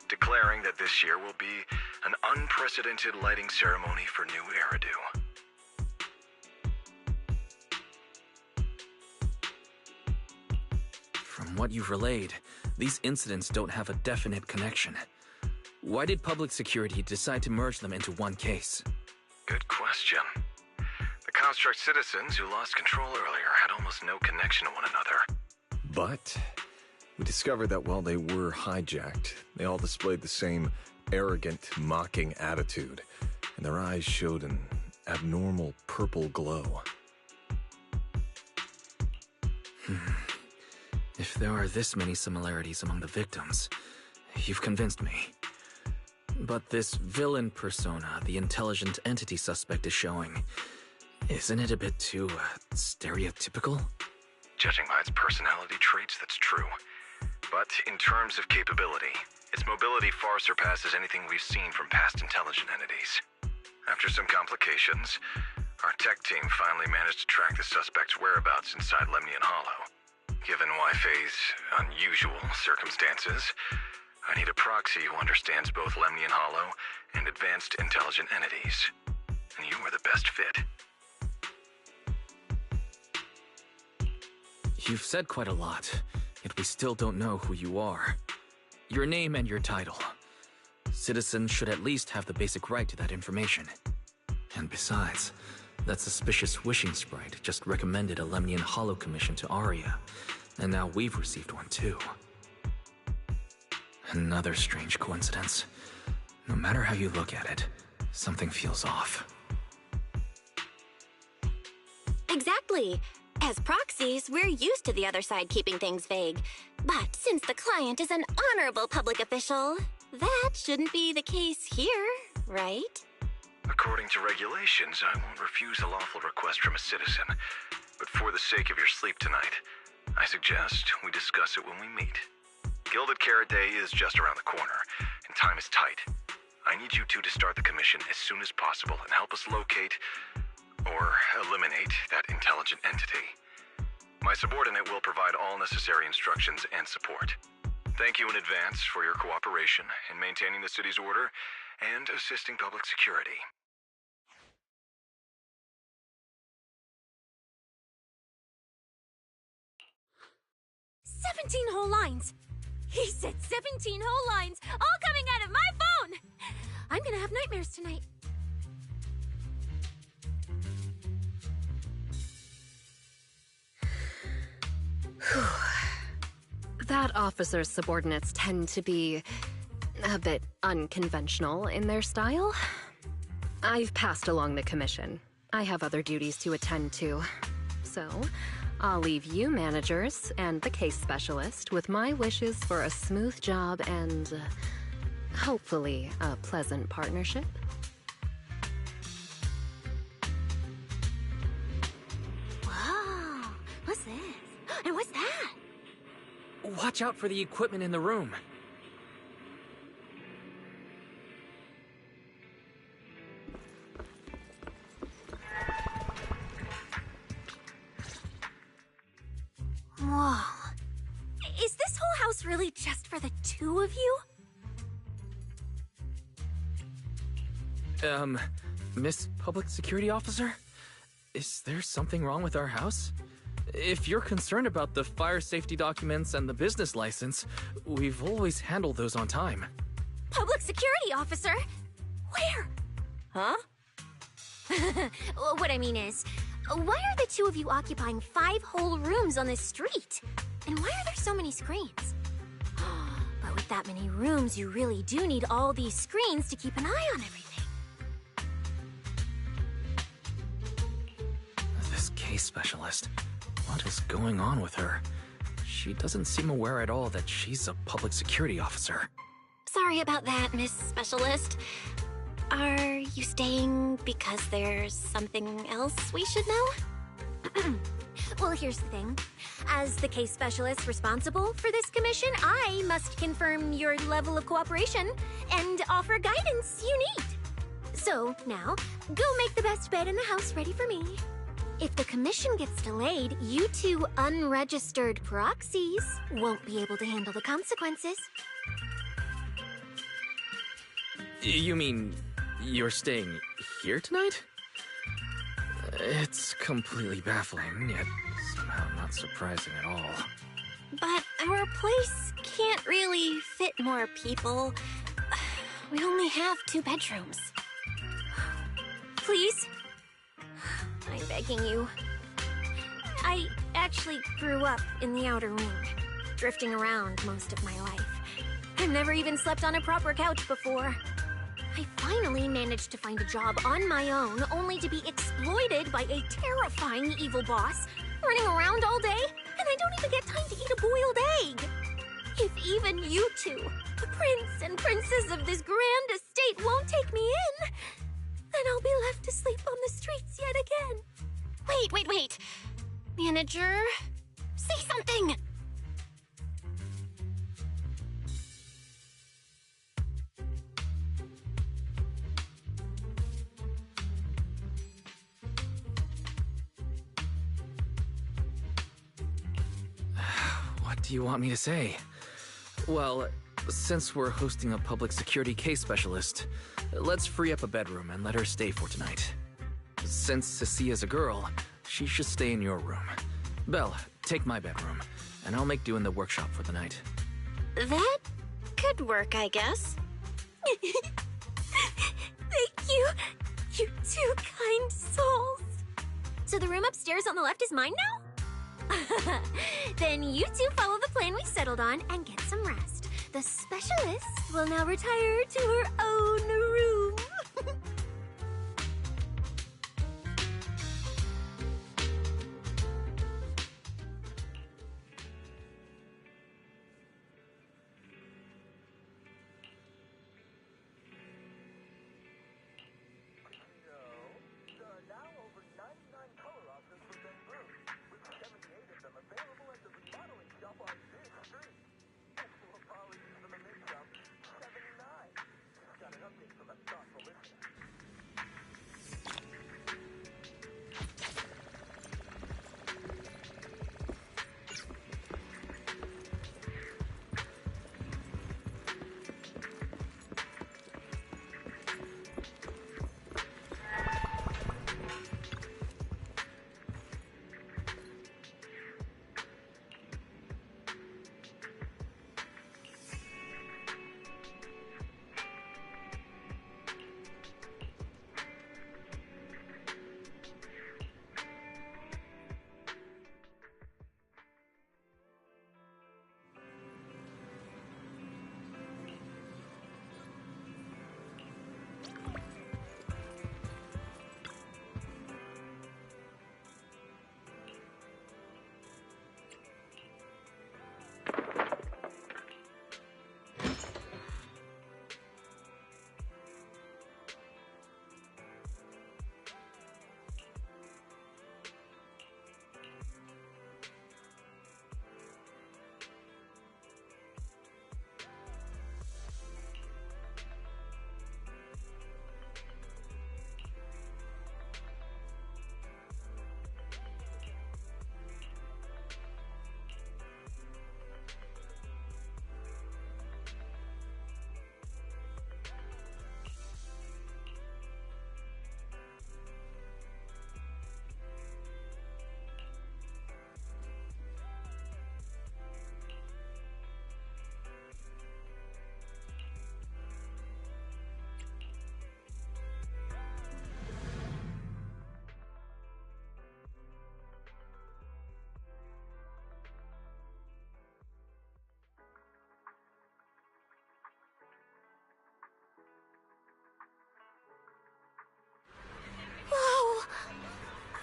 declaring that this year will be an unprecedented lighting ceremony for New Eridu. From what you've relayed, these incidents don't have a definite connection. Why did public security decide to merge them into one case? Good question. The construct citizens who lost control earlier had almost no connection to one another. But we discovered that while they were hijacked, they all displayed the same arrogant, mocking attitude, and their eyes showed an abnormal purple glow. If there are this many similarities among the victims, you've convinced me. But this villain persona the intelligent entity suspect is showing, isn't it a bit too, stereotypical? Judging by its personality traits, that's true. But in terms of capability, its mobility far surpasses anything we've seen from past intelligent entities. After some complications, our tech team finally managed to track the suspect's whereabouts inside Lemnian Hollow. Given Weifei's unusual circumstances, I need a proxy who understands both Lemnian Hollow and advanced intelligent entities. And you are the best fit. You've said quite a lot, yet we still don't know who you are. Your name and your title. Citizens should at least have the basic right to that information. And besides, that suspicious wishing sprite just recommended a Lemnian Hollow commission to Aria, and now we've received one too. Another strange coincidence. No matter how you look at it, something feels off. Exactly. As proxies, we're used to the other side keeping things vague. But since the client is an honorable public official, that shouldn't be the case here, right? According to regulations, I won't refuse a lawful request from a citizen. But for the sake of your sleep tonight, I suggest we discuss it when we meet. Gilded Carrot Day is just around the corner, and time is tight. I need you two to start the commission as soon as possible and help us locate or eliminate that intelligent entity. My subordinate will provide all necessary instructions and support. Thank you in advance for your cooperation in maintaining the city's order and assisting public security. "17 whole lines! He said 17 whole lines, all coming out of my phone! I'm gonna have nightmares tonight." That officer's subordinates tend to be a bit unconventional in their style. I've passed along the commission. I have other duties to attend to. So, I'll leave you managers and the case specialist with my wishes for a smooth job and, hopefully, a pleasant partnership. Whoa! What's this? And what's that? Watch out for the equipment in the room. Whoa. Is this whole house really just for the two of you? Miss Public Security Officer? Is there something wrong with our house? If you're concerned about the fire safety documents and the business license, we've always handled those on time. Public security officer? Where? Huh? What I mean is, why are the two of you occupying 5 whole rooms on this street? And why are there so many screens? But with that many rooms, you really do need all these screens to keep an eye on everything. This case specialist. What is going on with her? She doesn't seem aware at all that she's a public security officer. Sorry about that, Miss Specialist. Are you staying because there's something else we should know? Well, here's the thing. As the case specialist responsible for this commission, I must confirm your level of cooperation and offer guidance you need. So, now, go make the best bed in the house ready for me. If the commission gets delayed, you two unregistered proxies won't be able to handle the consequences. You mean you're staying here tonight? It's completely baffling, yet somehow not surprising at all. But our place can't really fit more people. We only have 2 bedrooms. Please? I'm begging you. I actually grew up in the outer ring, drifting around most of my life. I've never even slept on a proper couch before. I finally managed to find a job on my own, only to be exploited by a terrifying evil boss, running around all day, and I don't even get time to eat a boiled egg. If even you two, the prince and princess of this grand estate, won't take me in, then I'll be left to sleep on the streets yet again. Wait. Manager, say something! What do you want me to say? Well, since we're hosting a public security case specialist, let's free up a bedroom and let her stay for tonight. Since Cecia's a girl, she should stay in your room. Belle, take my bedroom, and I'll make do in the workshop for the night. That could work, I guess. Thank you, you two kind souls. So the room upstairs on the left is mine now? Then you two follow the plan we settled on and get some rest. The specialist will now retire to her own room.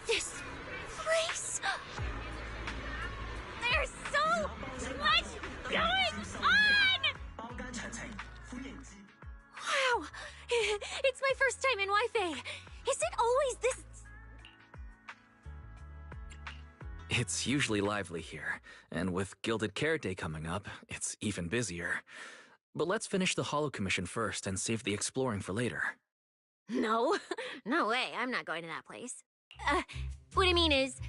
This place... There's so much going on! Wow! It's my first time in Wi-Fi. Is it always this... It's usually lively here, and with Gilded Carrot Day coming up, it's even busier. But let's finish the Holo Commission first and save the exploring for later. No. No way, I'm not going to that place. What I mean is,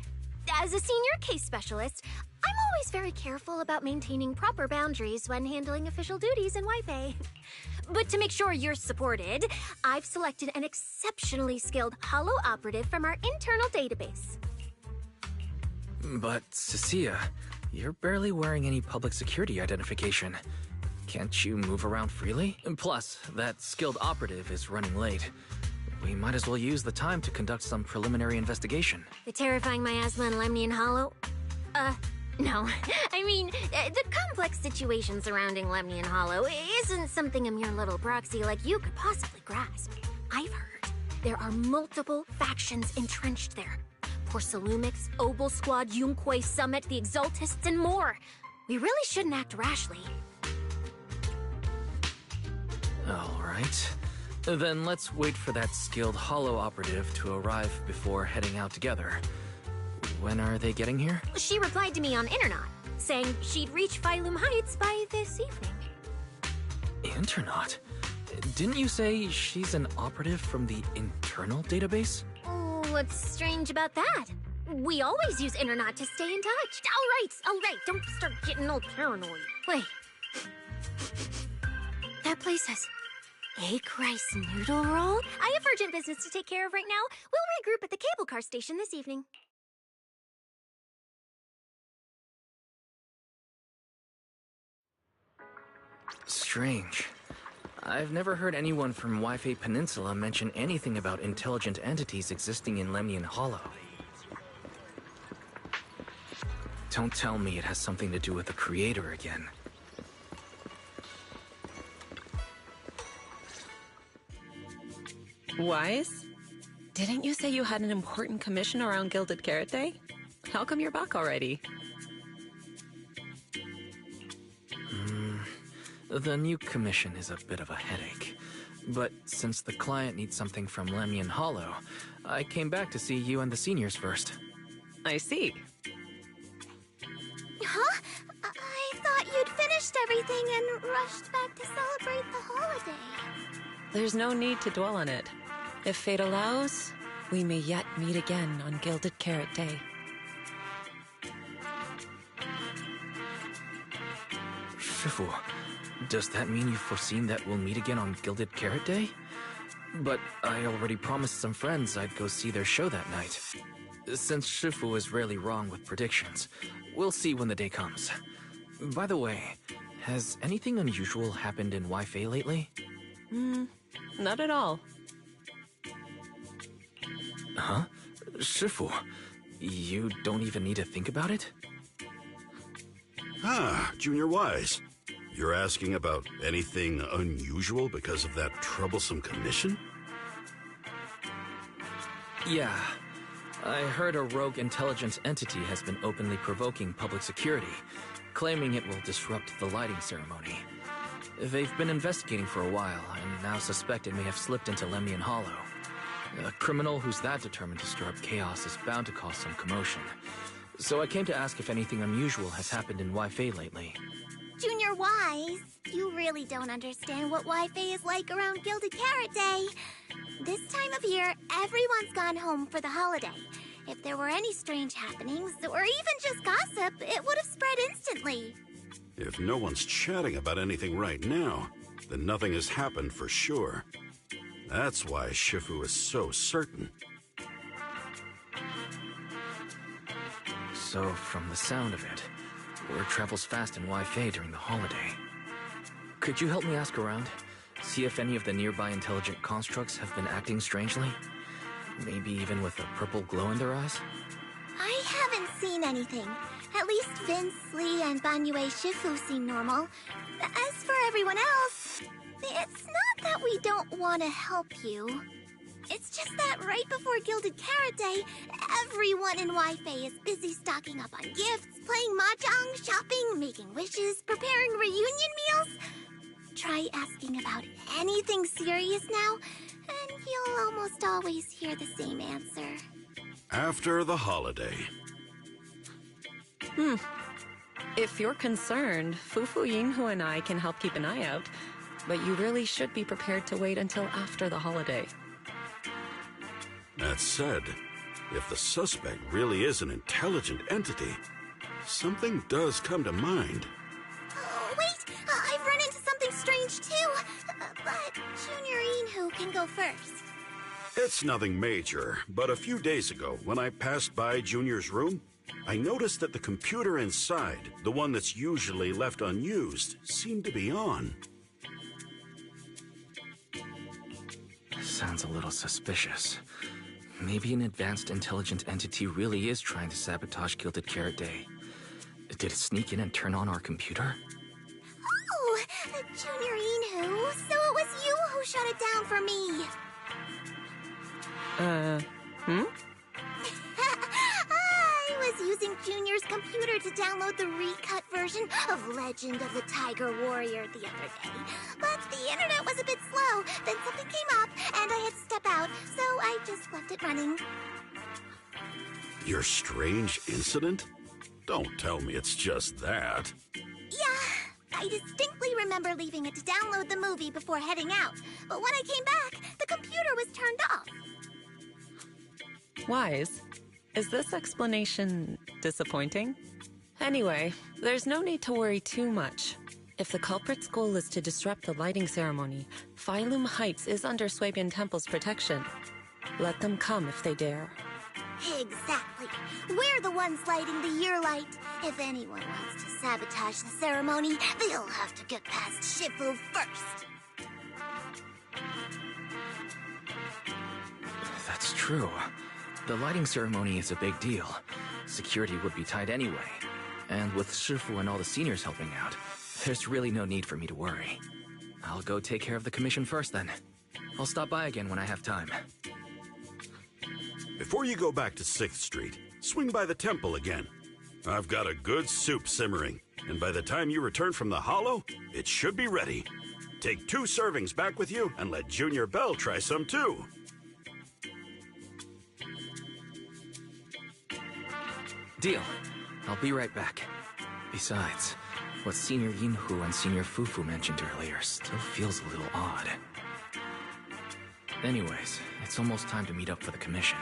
as a senior case specialist, I'm always very careful about maintaining proper boundaries when handling official duties in Wi-Fi. But to make sure you're supported, I've selected an exceptionally skilled Holo operative from our internal database. But, Cecia, you're barely wearing any public security identification. Can't you move around freely? Plus, that skilled operative is running late. We might as well use the time to conduct some preliminary investigation. The terrifying miasma and Lemnian Hollow? No. I mean, the complex situation surrounding Lemnian Hollow isn't something a mere little proxy like you could possibly grasp. I've heard there are multiple factions entrenched there. Porcelumix, Obel Squad, Yunquay Summit, the Exaltists, and more. We really shouldn't act rashly. Alright. Then let's wait for that skilled holo operative to arrive before heading out together. When are they getting here? She replied to me on Internaut, saying she'd reach Phylum Heights by this evening. Internaut? Didn't you say she's an operative from the internal database? Oh, what's strange about that? We always use Internaut to stay in touch. All right, don't start getting all paranoid. Wait. That place has egg rice noodle roll? I have urgent business to take care of right now. We'll regroup at the cable car station this evening. Strange. I've never heard anyone from Wi-Fi Peninsula mention anything about intelligent entities existing in Lemnian Hollow. Don't tell me it has something to do with the Creator again. Wise? Didn't you say you had an important commission around Gilded Carrot Day? How come you're back already? The new commission is a bit of a headache. But since the client needs something from Lemnian Hollow, I came back to see you and the seniors first. I see. Huh? I thought you'd finished everything and rushed back to celebrate the holiday. There's no need to dwell on it. If fate allows, we may yet meet again on Gilded Carrot Day. Shifu, does that mean you've foreseen that we'll meet again on Gilded Carrot Day? But I already promised some friends I'd go see their show that night. Since Shifu is rarely wrong with predictions, we'll see when the day comes. By the way, has anything unusual happened in Wi-Fi lately? Not at all. Huh? Shifu, you don't even need to think about it? Ah, Junior Wise. You're asking about anything unusual because of that troublesome commission? Yeah. I heard a rogue intelligence entity has been openly provoking public security, claiming it will disrupt the lighting ceremony. They've been investigating for a while, and now suspect it may have slipped into Lemnian Hollow. A criminal who's that determined to stir up chaos is bound to cause some commotion. So I came to ask if anything unusual has happened in Wi-Fi lately. Junior Wise, you really don't understand what Wi-Fi is like around Gilded Carrot Day. This time of year, everyone's gone home for the holiday. If there were any strange happenings, or even just gossip, it would have spread instantly. If no one's chatting about anything right now, then nothing has happened for sure. That's why Shifu is so certain. So, from the sound of it, word travels fast in Wi-Fi during the holiday. Could you help me ask around? See if any of the nearby intelligent constructs have been acting strangely? Maybe even with a purple glow in their eyes? I haven't seen anything. At least Vince, Lee, and Banyue Shifu seem normal. As for everyone else, it's not that we don't want to help you. It's just that right before Gilded Carrot Day, everyone in Wi-Fi is busy stocking up on gifts, playing mahjong, shopping, making wishes, preparing reunion meals. Try asking about anything serious now, and you'll almost always hear the same answer. After the holiday. If you're concerned, Fufu Yinhu and I can help keep an eye out, but you really should be prepared to wait until after the holiday. That said, if the suspect really is an intelligent entity, something does come to mind. Oh, wait! I've run into something strange too! But Junior Yinhu can go first. It's nothing major, but a few days ago, when I passed by Junior's room, I noticed that the computer inside, the one that's usually left unused, seemed to be on. Sounds a little suspicious. Maybe an advanced intelligent entity really is trying to sabotage Gilded Carrot Day. Did it sneak in and turn on our computer? Oh, Junior Yinhu, so it was you who shut it down for me. It was using Junior's computer to download the recut version of Legend of the Tiger Warrior the other day. But the internet was a bit slow, then something came up, and I had to step out, so I just left it running. Your strange incident? Don't tell me it's just that. Yeah, I distinctly remember leaving it to download the movie before heading out. But when I came back, the computer was turned off. Wise, is this explanation disappointing? Anyway, there's no need to worry too much. If the culprit's goal is to disrupt the lighting ceremony, Phylum Heights is under Swabian Temple's protection. Let them come if they dare. Exactly. We're the ones lighting the year light. If anyone wants to sabotage the ceremony, they'll have to get past Shifu first. That's true. The lighting ceremony is a big deal. Security would be tight anyway. And with Shifu and all the seniors helping out, there's really no need for me to worry. I'll go take care of the commission first then. I'll stop by again when I have time. Before you go back to 6th Street, swing by the temple again. I've got a good soup simmering, and by the time you return from the Hollow, it should be ready. Take 2 servings back with you, and let Junior Bell try some too. Deal. I'll be right back. Besides, what Senior Yinhu and Senior Fufu mentioned earlier still feels a little odd. Anyways, it's almost time to meet up for the commission.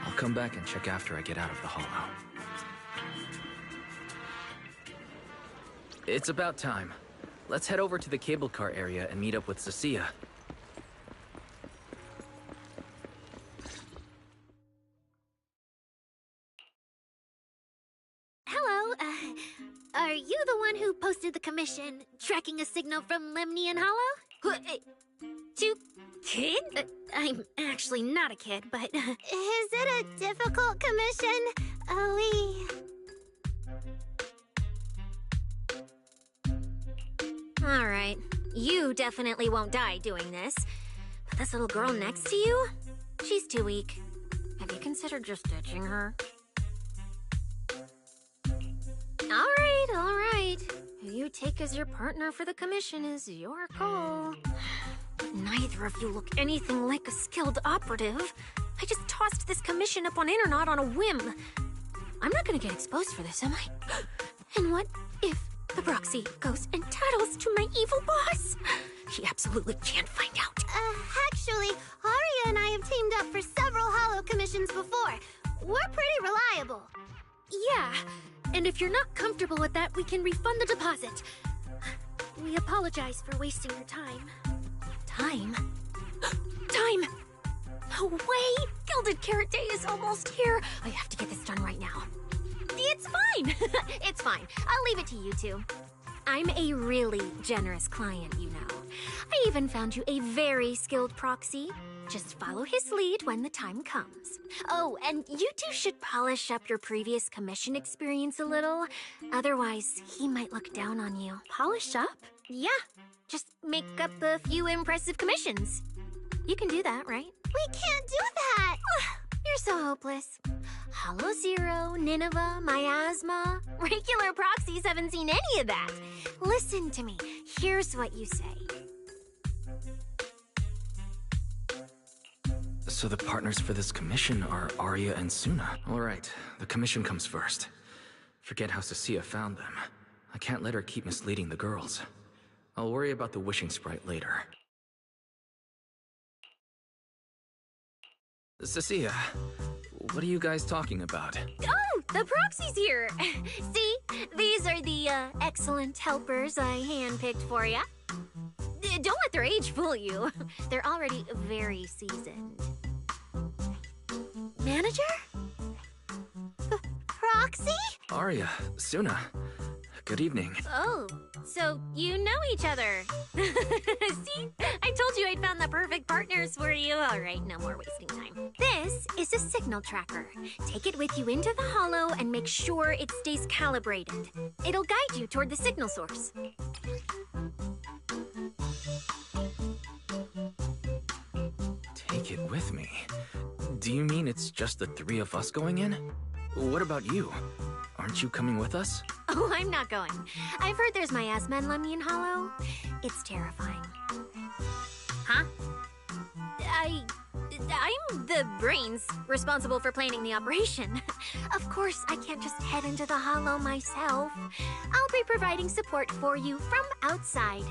I'll come back and check after I get out of the Hollow. It's about time. Let's head over to the cable car area and meet up with Cecilia. Hello, are you the one who posted the commission, tracking a signal from Lemnian Hollow? To kid? I'm actually not a kid, but... Is it a difficult commission? Alright, you definitely won't die doing this. But this little girl next to you? She's too weak. Have you considered just ditching her? Alright. Who you take as your partner for the commission is your call. Neither of you look anything like a skilled operative. I just tossed this commission up on Internet on a whim. I'm not gonna get exposed for this, am I? And what if the proxy goes and tattles to my evil boss? He absolutely can't find out. Actually, Arya and I have teamed up for several Hollow commissions before. We're pretty reliable. Yeah, and if you're not comfortable with that, we can refund the deposit. We apologize for wasting your time. Time? Time! No way! Gilded Carrot Day is almost here. I have to get this done right now. It's fine! It's fine. I'll leave it to you two. I'm a really generous client, you know. I even found you a very skilled proxy. Just follow his lead when the time comes. Oh, and you two should polish up your previous commission experience a little. Otherwise, he might look down on you. Polish up? Yeah. Just make up a few impressive commissions. You can do that, right? We can't do that! You're so hopeless. Hollow Zero, Nineveh, Miasma. Regular proxies haven't seen any of that. Listen to me. Here's what you say. So the partners for this commission are Arya and Suna. Alright, the commission comes first. Forget how Cecilia found them. I can't let her keep misleading the girls. I'll worry about the wishing sprite later. Cecilia, what are you guys talking about? Oh, the proxy's here. See, these are the excellent helpers I handpicked for ya. Don't let their age fool you. They're already very seasoned. Manager? Proxy? Arya, Suna, good evening. Oh, so you know each other. See? I told you I'd found the perfect partners for you. All right, no more wasting time. This is a signal tracker. Take it with you into the Hollow and make sure it stays calibrated. It'll guide you toward the signal source. Take it with me? Do you mean it's just the 3 of us going in? What about you? Aren't you coming with us? Oh, I'm not going. I've heard there's miasma in Lemnian Hollow. It's terrifying. Huh? I'm the brains responsible for planning the operation. Of course, I can't just head into the Hollow myself. I'll be providing support for you from outside.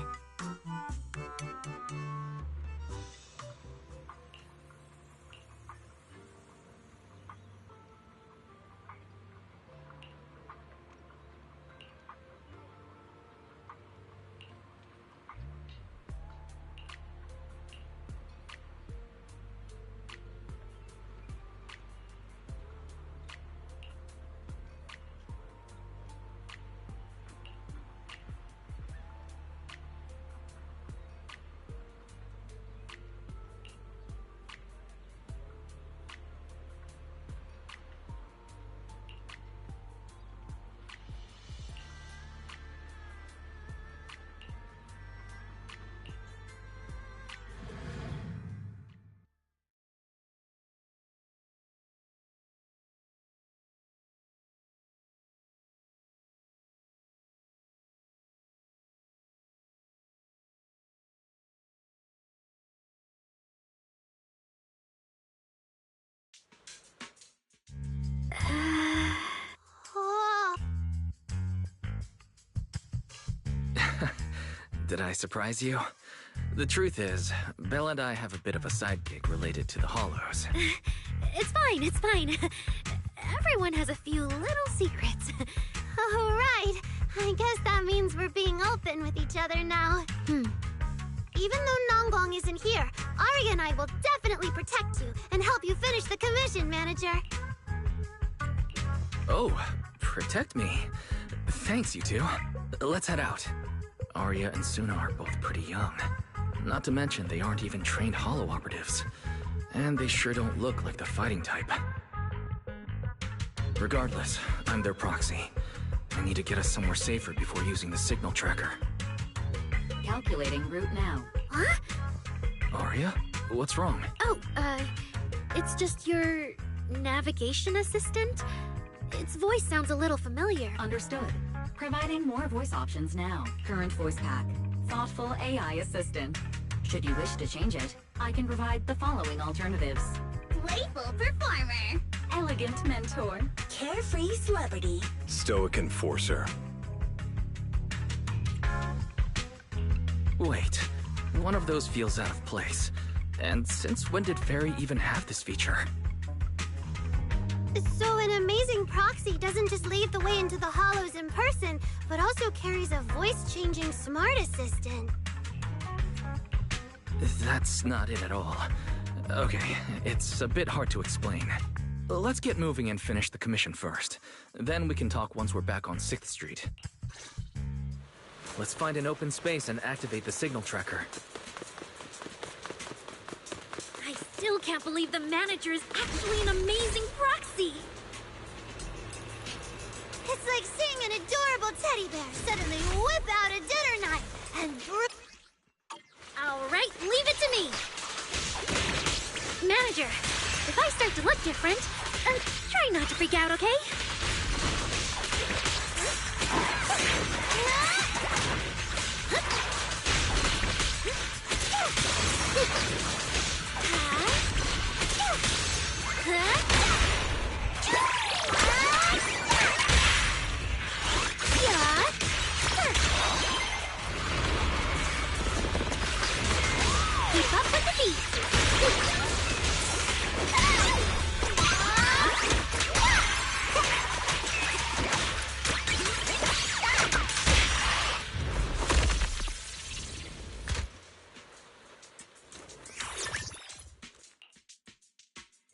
Did I surprise you? The truth is, Belle and I have a bit of a side gig related to the Hollows. It's fine, it's fine. Everyone has a few little secrets. Oh, right. I guess that means we're being open with each other now. Even though Nonggong isn't here, Aria and I will definitely protect you and help you finish the commission, Manager. Oh, protect me. Thanks, you two. Let's head out. Aria and Suna are both pretty young. Not to mention, they aren't even trained Hollow operatives. And they sure don't look like the fighting type. Regardless, I'm their proxy. I need to get us somewhere safer before using the signal tracker. Calculating route now. Huh? Aria? What's wrong? Oh, it's just your navigation assistant? Its voice sounds a little familiar. Understood. Providing more voice options now. Current voice pack. Thoughtful AI assistant. Should you wish to change it, I can provide the following alternatives. Playful performer. Elegant mentor. Carefree celebrity. Stoic enforcer. Wait, one of those feels out of place. And since when did Fairy even have this feature? So an amazing proxy doesn't just lead the way into the Hollows in person, but also carries a voice-changing smart assistant. That's not it at all. Okay, it's a bit hard to explain. Let's get moving and finish the commission first. Then we can talk once we're back on 6th Street. Let's find an open space and activate the signal tracker. I still can't believe the manager is actually an amazing proxy! It's like seeing an adorable teddy bear suddenly whip out a dinner knife and Alright, leave it to me! Manager, if I start to look different, try not to freak out, okay? Keep up with the beat!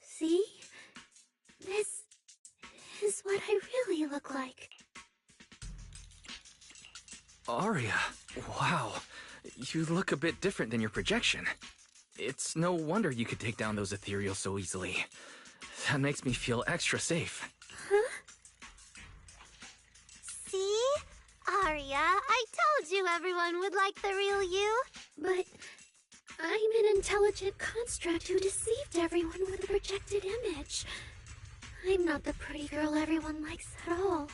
See? This is what I really look like. Aria, wow. You look a bit different than your projection. It's no wonder you could take down those ethereals so easily. That makes me feel extra safe. Huh? See? Aria, I told you everyone would like the real you. But I'm an intelligent construct who deceived everyone with a projected image. I'm not the pretty girl everyone likes at all.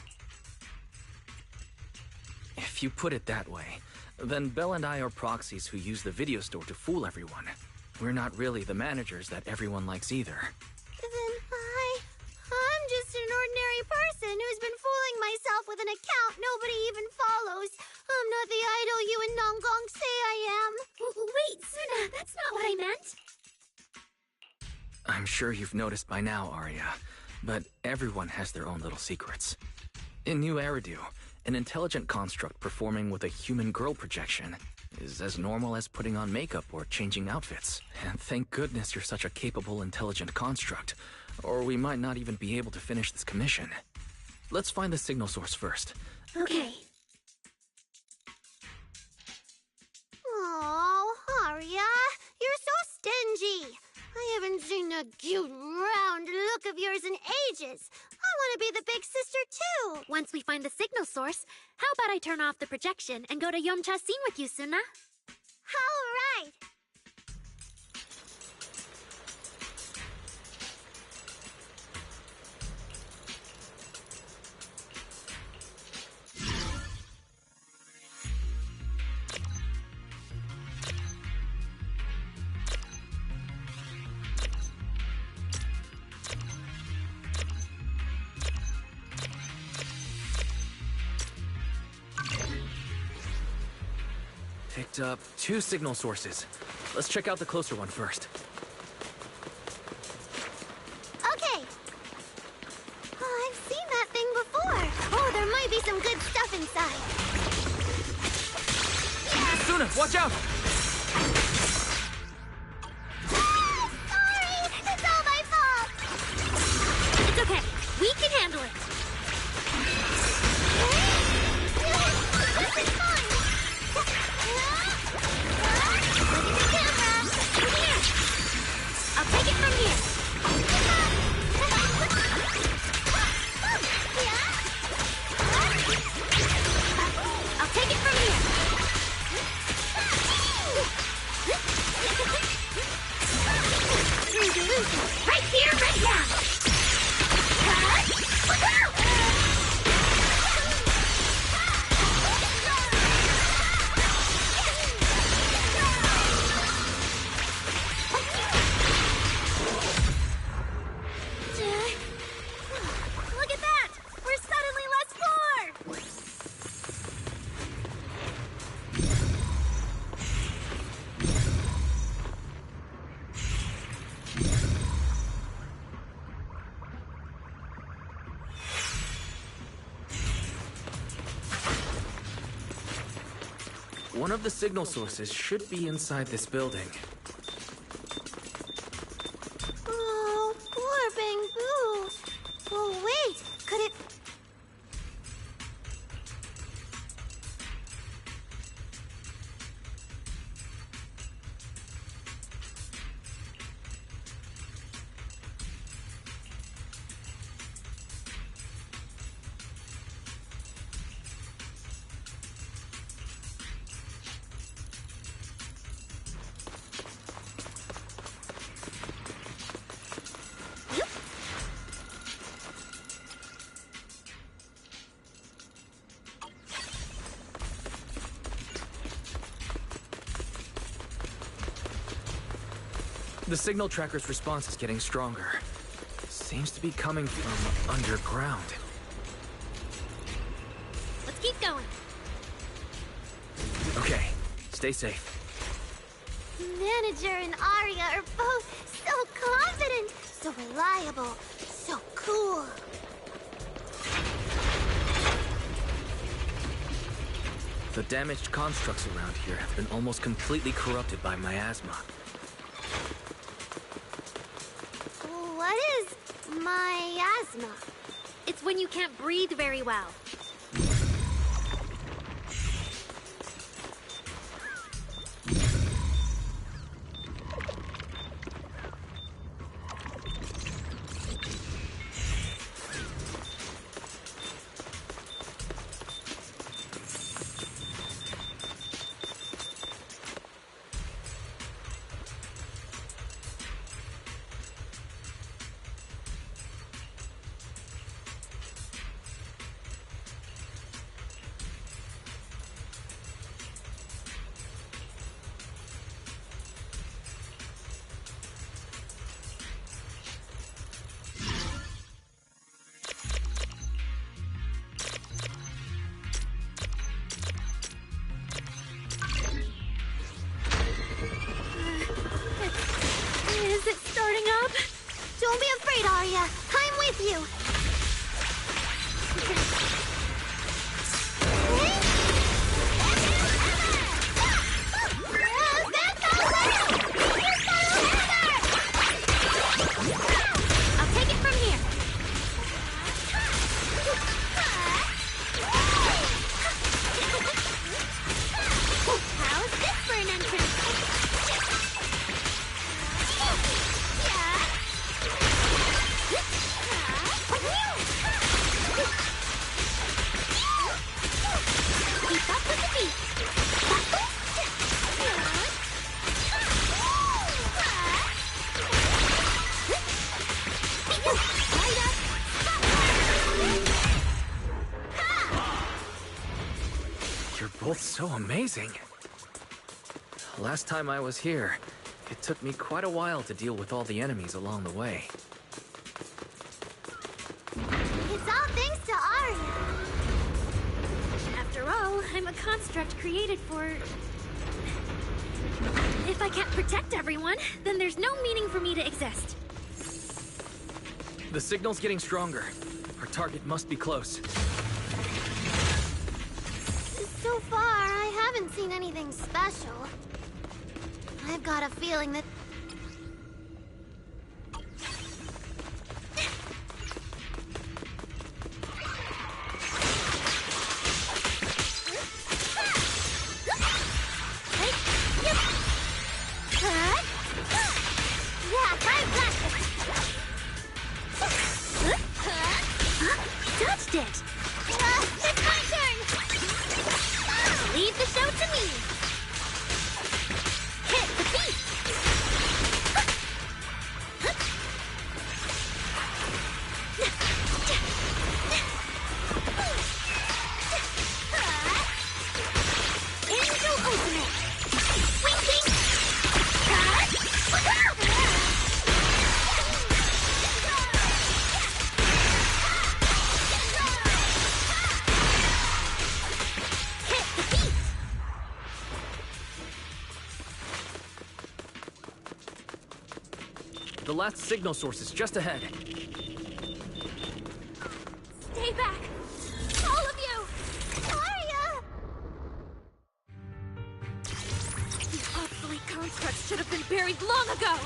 If you put it that way, then Belle and I are proxies who use the video store to fool everyone. We're not really the managers that everyone likes either. Then I'm just an ordinary person who's been fooling myself with an account nobody even follows. I'm not the idol you and Nongong say I am. Wait, Suna, that's not what I meant. I'm sure you've noticed by now, Arya, but everyone has their own little secrets. In New Eridu, an intelligent construct performing with a human girl projection is as normal as putting on makeup or changing outfits. And thank goodness you're such a capable, intelligent construct, or we might not even be able to finish this commission. Let's find the signal source first. Okay. Oh, Arya, you're so stingy. I haven't seen a cute, round look of yours in ages. I want to be the big sister, too. Once we find the signal source, how about I turn off the projection and go to Yomcha scene with you, Suna? All right. Picked up 2 signal sources. Let's check out the closer one first. Okay. Oh, I've seen that thing before. Oh, there might be some good stuff inside. Suna, watch out! Sorry! It's all my fault! It's okay. We can handle it. This is fine! I'll take it from here. I'll take it from here. Right here, right now. Look at that! We're suddenly less bored! One of the signal sources should be inside this building. Oh, poor Bangbu. Oh, wait. Could it... The signal tracker's response is getting stronger. Seems to be coming from underground. Let's keep going. Okay, stay safe. Manager and Arya are both so confident, so reliable, so cool. The damaged constructs around here have been almost completely corrupted by miasma. What is miasma? It's when you can't breathe very well. you! I'll take it from here! How's this for an entrance? Keep up with the beat! You're both so amazing. Last time I was here, it took me quite a while to deal with all the enemies along the way. It's all thanks to Arya. After all, I'm a construct created for... If I can't protect everyone, then there's no meaning for me to exist. The signal's getting stronger. Our target must be close. So far, I haven't seen anything special. I've got a feeling that... Touched it! It's my turn! Leave the show to me! Hit the beat! Angel Ultimate! Winking! The last signal source is just ahead. Stay back! All of you! Arya! These obsolete constructs should have been buried long ago!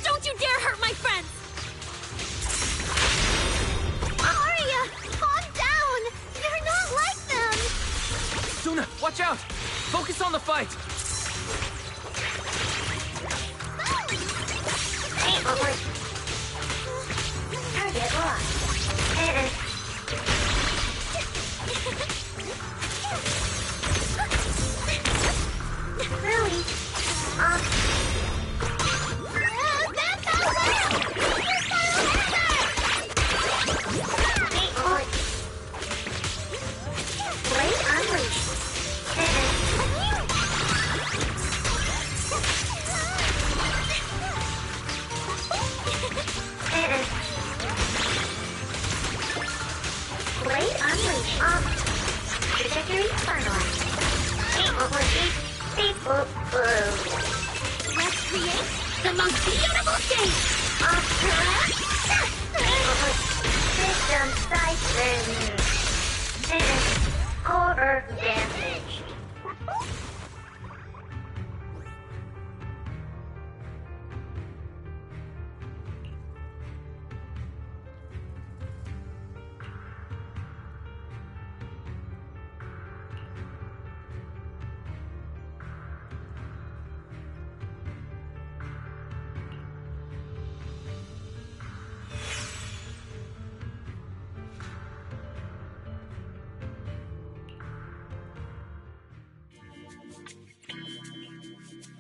Don't you dare hurt my friends! Arya! Calm down! You're not like them! Suna, watch out! Focus on the fight! Target lost. Really? That's all right! Blade unleashed. Blade unleashed. Trajectory finalized. Let's create the most beautiful stage! System siphon. Core damaged.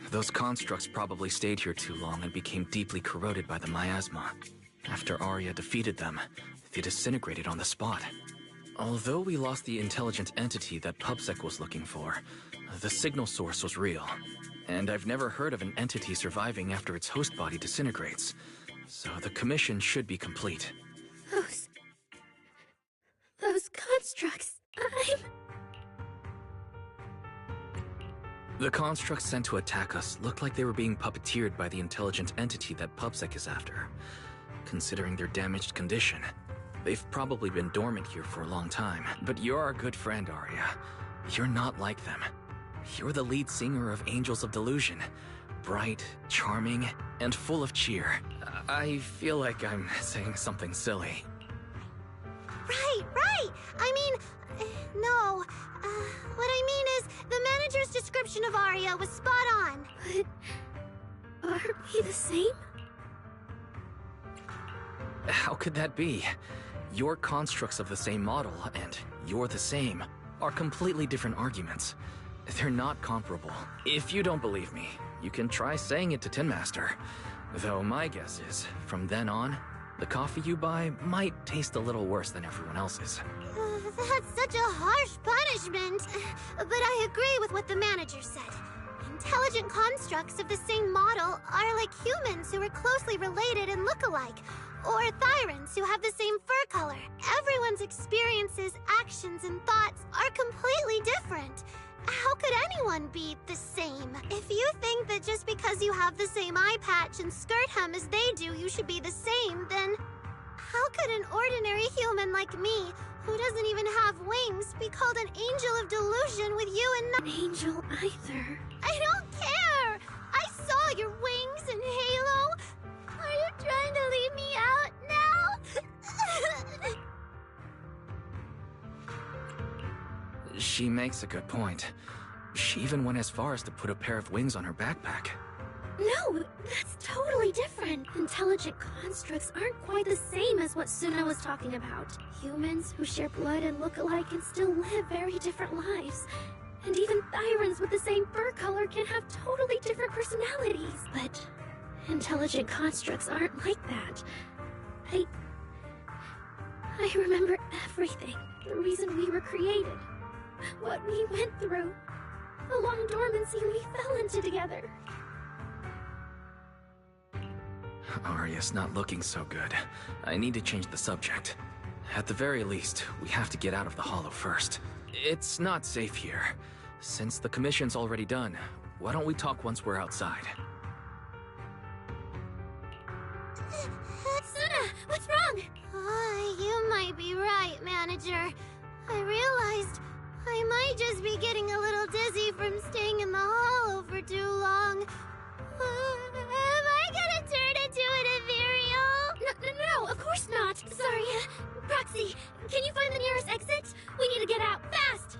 Those constructs probably stayed here too long and became deeply corroded by the miasma. After Arya defeated them, they disintegrated on the spot. Although we lost the intelligent entity that PubSec was looking for, the signal source was real. And I've never heard of an entity surviving after its host body disintegrates. So the commission should be complete. Those constructs... The constructs sent to attack us looked like they were being puppeteered by the intelligent entity that PubSec is after. Considering their damaged condition, They've probably been dormant here for a long time, but you're our good friend, Arya. You're not like them. You're the lead singer of Angels of Delusion. Bright, charming, and full of cheer. I feel like I'm saying something silly. Right! I mean, no. What I mean is, the manager's description of Arya was spot on. But are we the same? How could that be? Your constructs of the same model and you're the same are completely different arguments. They're not comparable. If you don't believe me, you can try saying it to Tin Master. Though my guess is, from then on, the coffee you buy might taste a little worse than everyone else's. That's such a harsh punishment. But I agree with what the manager said. Intelligent constructs of the same model are like humans who are closely related and look alike, or Thyrans who have the same fur color. Everyone's experiences, actions, and thoughts are completely different. How could anyone be the same? If you think that just because you have the same eye patch and skirt hem as they do, you should be the same, then how could an ordinary human like me, who doesn't even have wings, be called an angel of delusion with you and not— An angel either. I don't care! I saw your wings and halo! Are you trying to leave me out now? She makes a good point. She even went as far as to put a pair of wings on her backpack. No, that's totally different. Intelligent constructs aren't quite the same as what Suna was talking about. Humans who share blood and look alike can still live very different lives. And even Thyrans with the same fur color can have totally different personalities. But intelligent constructs aren't like that. I remember everything. The reason we were created. What we went through. The long dormancy we fell into together. Arya's not looking so good. I need to change the subject. At the very least, we have to get out of the Hollow first. It's not safe here. Since the commission's already done, why don't we talk once we're outside? Suna, what's wrong? You might be right, manager. I realized I might just be getting a little dizzy from staying in the Hollow for too long. Am I gonna turn into an ethereal? No, of course not. Sorry. Proxy, can you find the nearest exit? We need to get out, fast!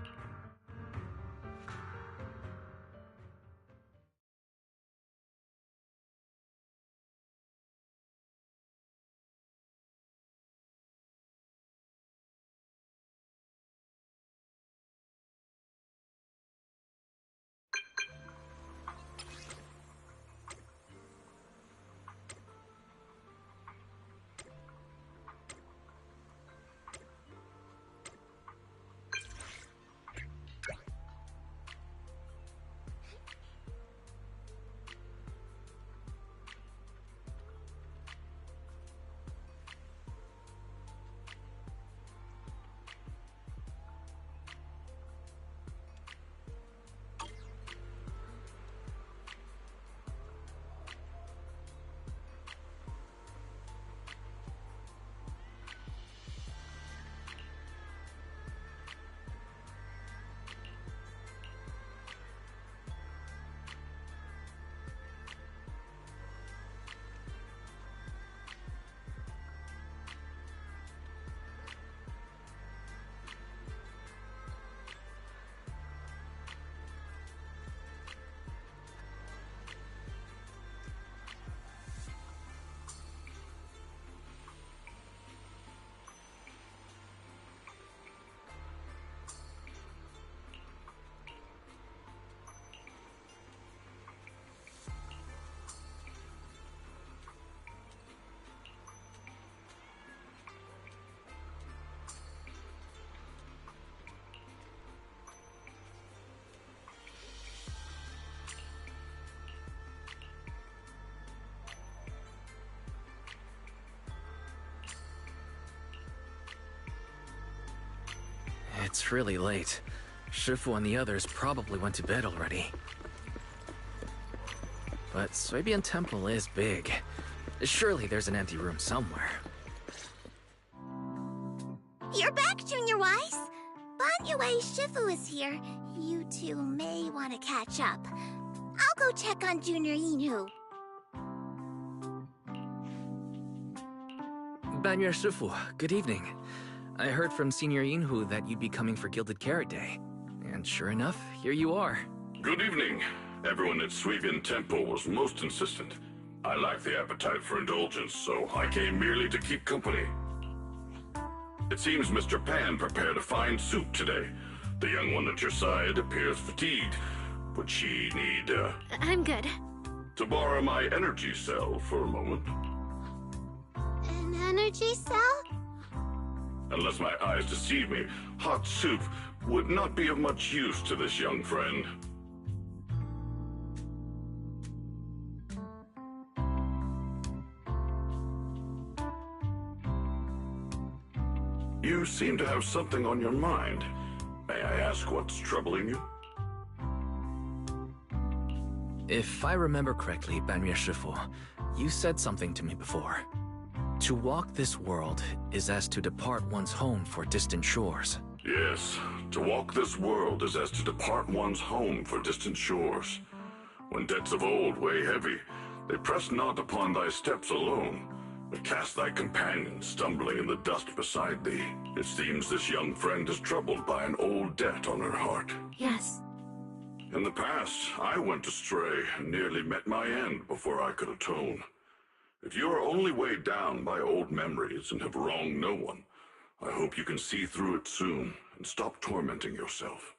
It's really late. Shifu and the others probably went to bed already. But Suibian Temple is big. Surely there's an empty room somewhere. You're back, Junior Wise! Banyue Shifu is here. You two may want to catch up. I'll go check on Junior Yinhu. Banyue Shifu, good evening. I heard from Senior Yinhu that you'd be coming for Gilded Carrot Day. And sure enough, here you are. Good evening. Everyone at Suivian Temple was most insistent. I lack the appetite for indulgence, so I came merely to keep company. It seems Mr. Pan prepared a fine soup today. The young one at your side appears fatigued. Would she need, I'm good. to borrow my energy cell for a moment? An energy cell? Unless my eyes deceive me, hot soup would not be of much use to this young friend. You seem to have something on your mind. May I ask what's troubling you? If I remember correctly, Banyue Shifu, you said something to me before. To walk this world is as to depart one's home for distant shores. Yes, to walk this world is as to depart one's home for distant shores. When debts of old weigh heavy, they press not upon thy steps alone, but cast thy companion stumbling in the dust beside thee. It seems this young friend is troubled by an old debt on her heart. Yes. In the past, I went astray and nearly met my end before I could atone. If you are only weighed down by old memories and have wronged no one, I hope you can see through it soon and stop tormenting yourself.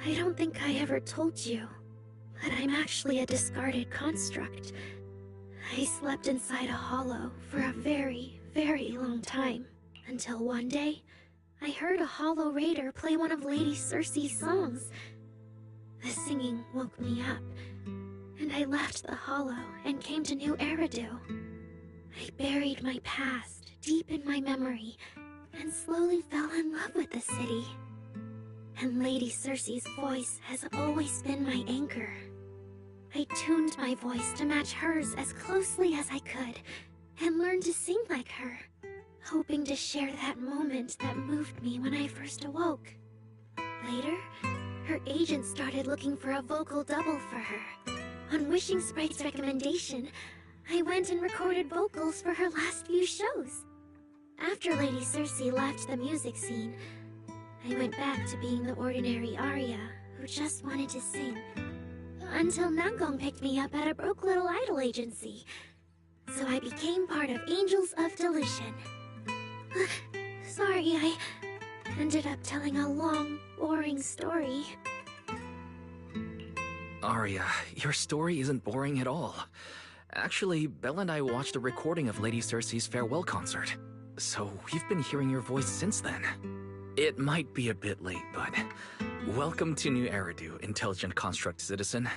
I don't think I ever told you, but I'm actually a discarded construct. I slept inside a hollow for a very, very long time, until one day, I heard a hollow raider play one of Lady Circe's songs. The singing woke me up, and I left the hollow and came to New Eridu. I buried my past deep in my memory, and slowly fell in love with the city. And Lady Circe's voice has always been my anchor. I tuned my voice to match hers as closely as I could, and learned to sing like her, hoping to share that moment that moved me when I first awoke. Later, her agent started looking for a vocal double for her. On Wishing Sprite's recommendation, I went and recorded vocals for her last few shows. After Lady Circe left the music scene, I went back to being the ordinary Arya who just wanted to sing. Until Nangong picked me up at a broke little idol agency. So I became part of Angels of Delusion. Sorry, I ended up telling a long, boring story. Arya, your story isn't boring at all. Actually, Belle and I watched a recording of Lady Circe's farewell concert. So we've been hearing your voice since then. It might be a bit late, but welcome to New Eridu, Intelligent Construct Citizen.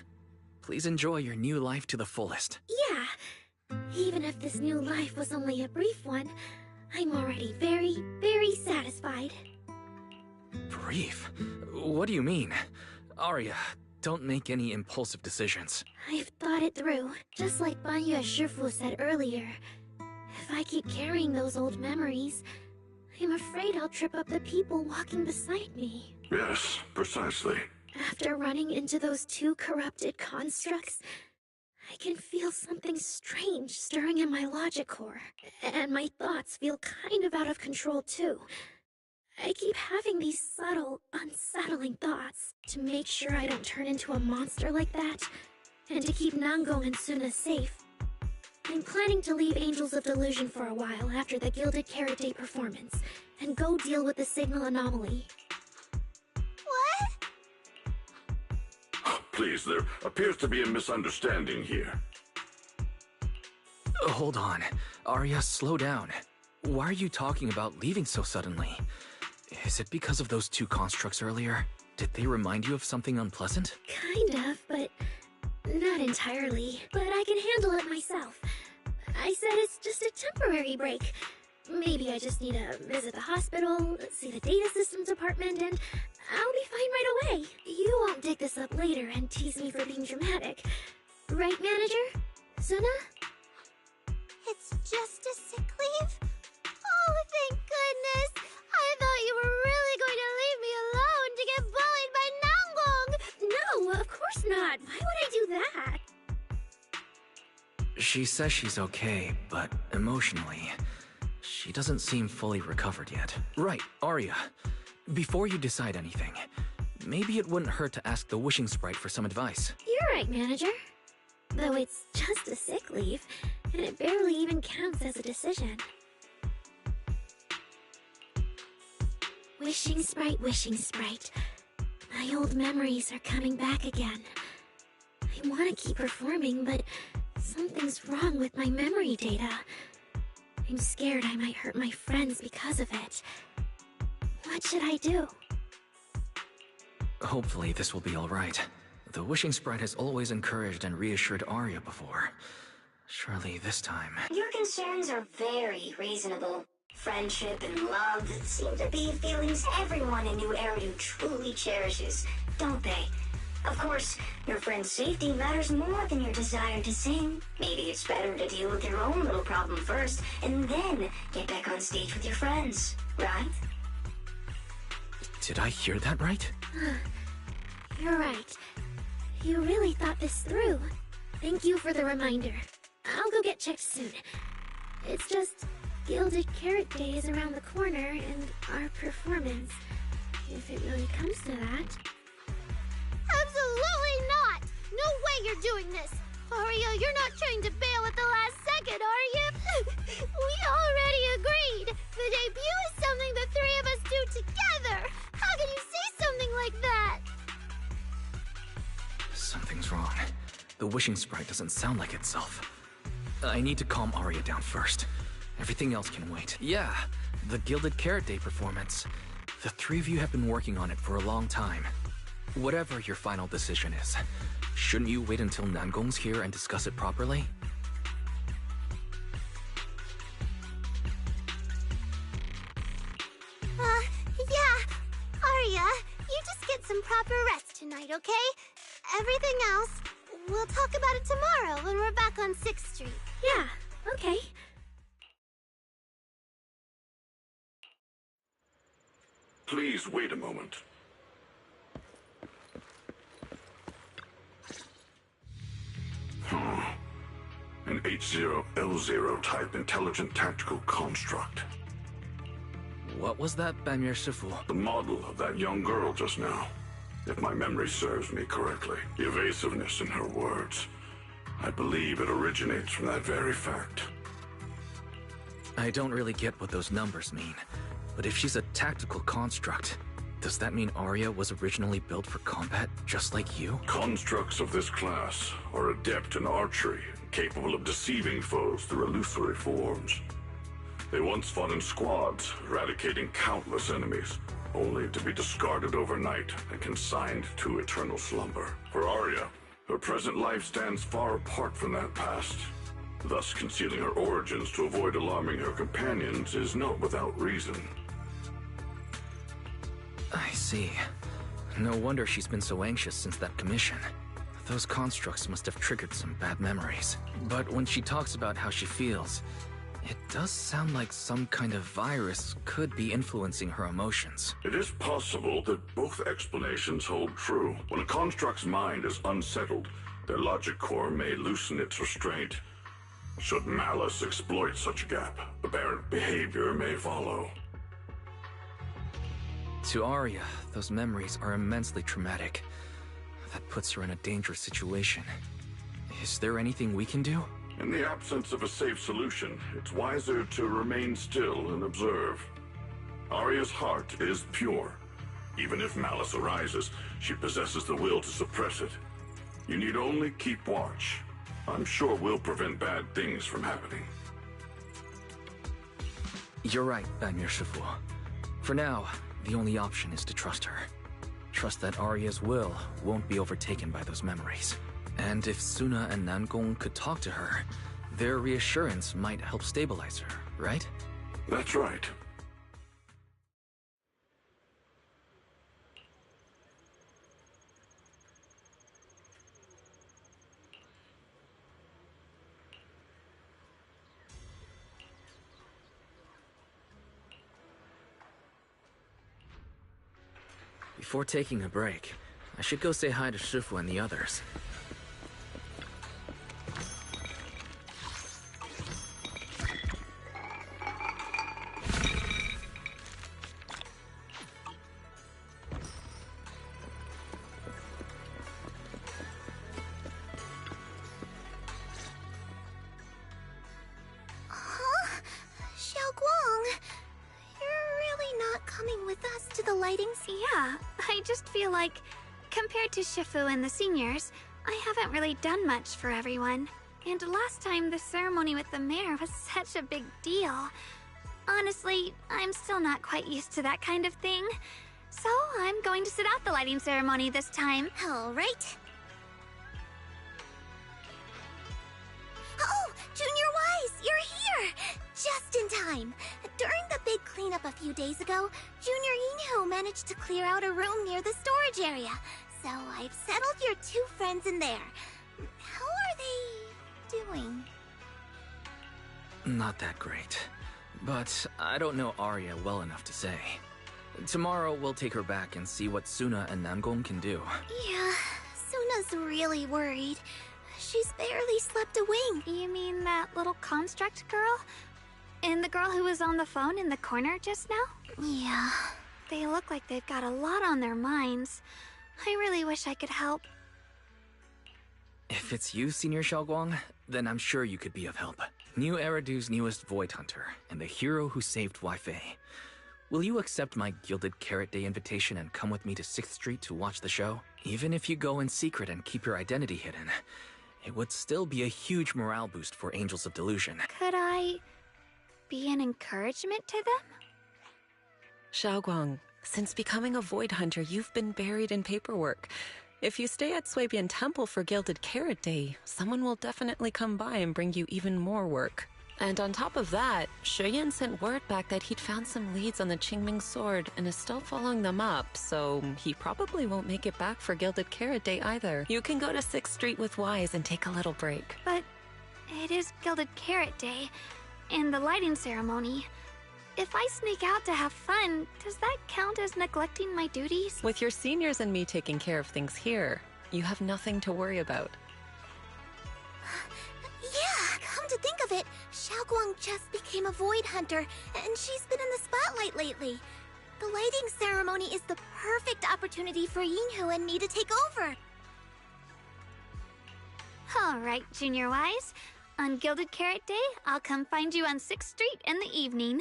Please enjoy your new life to the fullest. Yeah, even if this new life was only a brief one, I'm already very, very satisfied. Brief? What do you mean? Arya, don't make any impulsive decisions. I've thought it through, just like Banyue Shifu said earlier. If I keep carrying those old memories, I'm afraid I'll trip up the people walking beside me. Yes, precisely. After running into those two corrupted constructs, I can feel something strange stirring in my logic core, and my thoughts feel kind of out of control too. I keep having these subtle, unsettling thoughts to make sure I don't turn into a monster like that, and to keep Nangong and Suna safe. I'm planning to leave Angels of Delusion for a while after the Gilded Carrot Day performance, and go deal with the signal anomaly. What? Please, there appears to be a misunderstanding here. Hold on. Arya, slow down. Why are you talking about leaving so suddenly? Is it because of those two constructs earlier? Did they remind you of something unpleasant? Kind of, but not entirely. But I can handle it myself. I said it's just a temporary break. Maybe I just need to visit the hospital, see the data systems department, and I'll be fine right away. You won't dig this up later and tease me for being dramatic. Right, Manager? Suna? It's just a She says she's okay, but emotionally, she doesn't seem fully recovered yet. Right, Arya. Before you decide anything, maybe it wouldn't hurt to ask the Wishing Sprite for some advice. You're right, Manager. Though it's just a sick leave, and it barely even counts as a decision. Wishing Sprite, Wishing Sprite. My old memories are coming back again. I want to keep performing, but something's wrong with my memory data. I'm scared I might hurt my friends because of it. What should I do? Hopefully this will be alright. The Wishing Sprite has always encouraged and reassured Arya before. Surely this time... Your concerns are very reasonable. Friendship and love seem to be feelings everyone in New Eridu truly cherishes, don't they? Of course, your friend's safety matters more than your desire to sing. Maybe it's better to deal with your own little problem first, and then get back on stage with your friends, right? Did I hear that right? You're right. You really thought this through. Thank you for the reminder. I'll go get checked soon. It's just... Gilded Carrot Day is around the corner, and our performance, if it really comes to that... Absolutely not! No way you're doing this! Arya, you're not trying to bail at the last second, are you? We already agreed! The debut is something the three of us do together! How can you say something like that? Something's wrong. The Wishing Sprite doesn't sound like itself. I need to calm Arya down first. Everything else can wait. Yeah, the Gilded Carrot Day performance. The three of you have been working on it for a long time. Whatever your final decision is, shouldn't you wait until Nangong's here and discuss it properly? Yeah. Arya, you just get some proper rest tonight, okay? Everything else, we'll talk about it tomorrow when we're back on 6th Street. Yeah, okay. Please wait a moment. An H0L0 type intelligent tactical construct. What was that, Banmir Shifu? The model of that young girl just now. If my memory serves me correctly, the evasiveness in her words, I believe it originates from that very fact. I don't really get what those numbers mean, but if she's a tactical construct, does that mean Arya was originally built for combat, just like you? Constructs of this class are adept in archery, capable of deceiving foes through illusory forms. They once fought in squads, eradicating countless enemies, only to be discarded overnight and consigned to eternal slumber. For Arya, her present life stands far apart from that past. Thus, concealing her origins to avoid alarming her companions is not without reason. I see. No wonder she's been so anxious since that commission. Those constructs must have triggered some bad memories. But when she talks about how she feels, it does sound like some kind of virus could be influencing her emotions. It is possible that both explanations hold true. When a construct's mind is unsettled, their logic core may loosen its restraint. Should malice exploit such a gap, aberrant behavior may follow. To Arya, those memories are immensely traumatic. That puts her in a dangerous situation. Is there anything we can do? In the absence of a safe solution, it's wiser to remain still and observe. Arya's heart is pure. Even if malice arises, she possesses the will to suppress it. You need only keep watch. I'm sure we'll prevent bad things from happening. You're right, Banmir Shifu. For now, the only option is to trust her. Trust that Arya's will won't be overtaken by those memories. And if Suna and Nangong could talk to her, their reassurance might help stabilize her, right? That's right. Before taking a break, I should go say hi to Shifu and the others. Yeah, I just feel like, compared to Shifu and the seniors, I haven't really done much for everyone. And last time, the ceremony with the mayor was such a big deal. Honestly, I'm still not quite used to that kind of thing. So I'm going to sit out the lighting ceremony this time. All right. Oh, Junior Wise, you're here! Just in time. During the big cleanup a few days ago, Junior Yinhu managed to clear out a room near the storage area. So I've settled your two friends in there. How are they doing? Not that great. But I don't know Arya well enough to say. Tomorrow we'll take her back and see what Suna and Namgong can do. Yeah, Suna's really worried. She's barely slept a wink. You mean that little construct girl? And the girl who was on the phone in the corner just now? Yeah. They look like they've got a lot on their minds. I really wish I could help. If it's you, Senior Xiaoguang, then I'm sure you could be of help. New Eridu's newest Void Hunter, and the hero who saved Wei-Fei. Will you accept my Gilded Carrot Day invitation and come with me to 6th Street to watch the show? Even if you go in secret and keep your identity hidden, it would still be a huge morale boost for Angels of Delusion. Could I be an encouragement to them? Xiaoguang, since becoming a Void Hunter, you've been buried in paperwork. If you stay at Swabian Temple for Gilded Carrot Day, someone will definitely come by and bring you even more work. And on top of that, Shiyan sent word back that he'd found some leads on the Qingming sword and is still following them up, so he probably won't make it back for Gilded Carrot Day either. You can go to 6th Street with Wise and take a little break. But it is Gilded Carrot Day, and the lighting ceremony. If I sneak out to have fun, does that count as neglecting my duties? With your seniors and me taking care of things here, you have nothing to worry about. Yeah, come to think of it, Xiaoguang just became a Void Hunter, and she's been in the spotlight lately. The lighting ceremony is the perfect opportunity for Yinhu and me to take over. All right, Junior Wise. On Gilded Carrot Day, I'll come find you on 6th Street in the evening.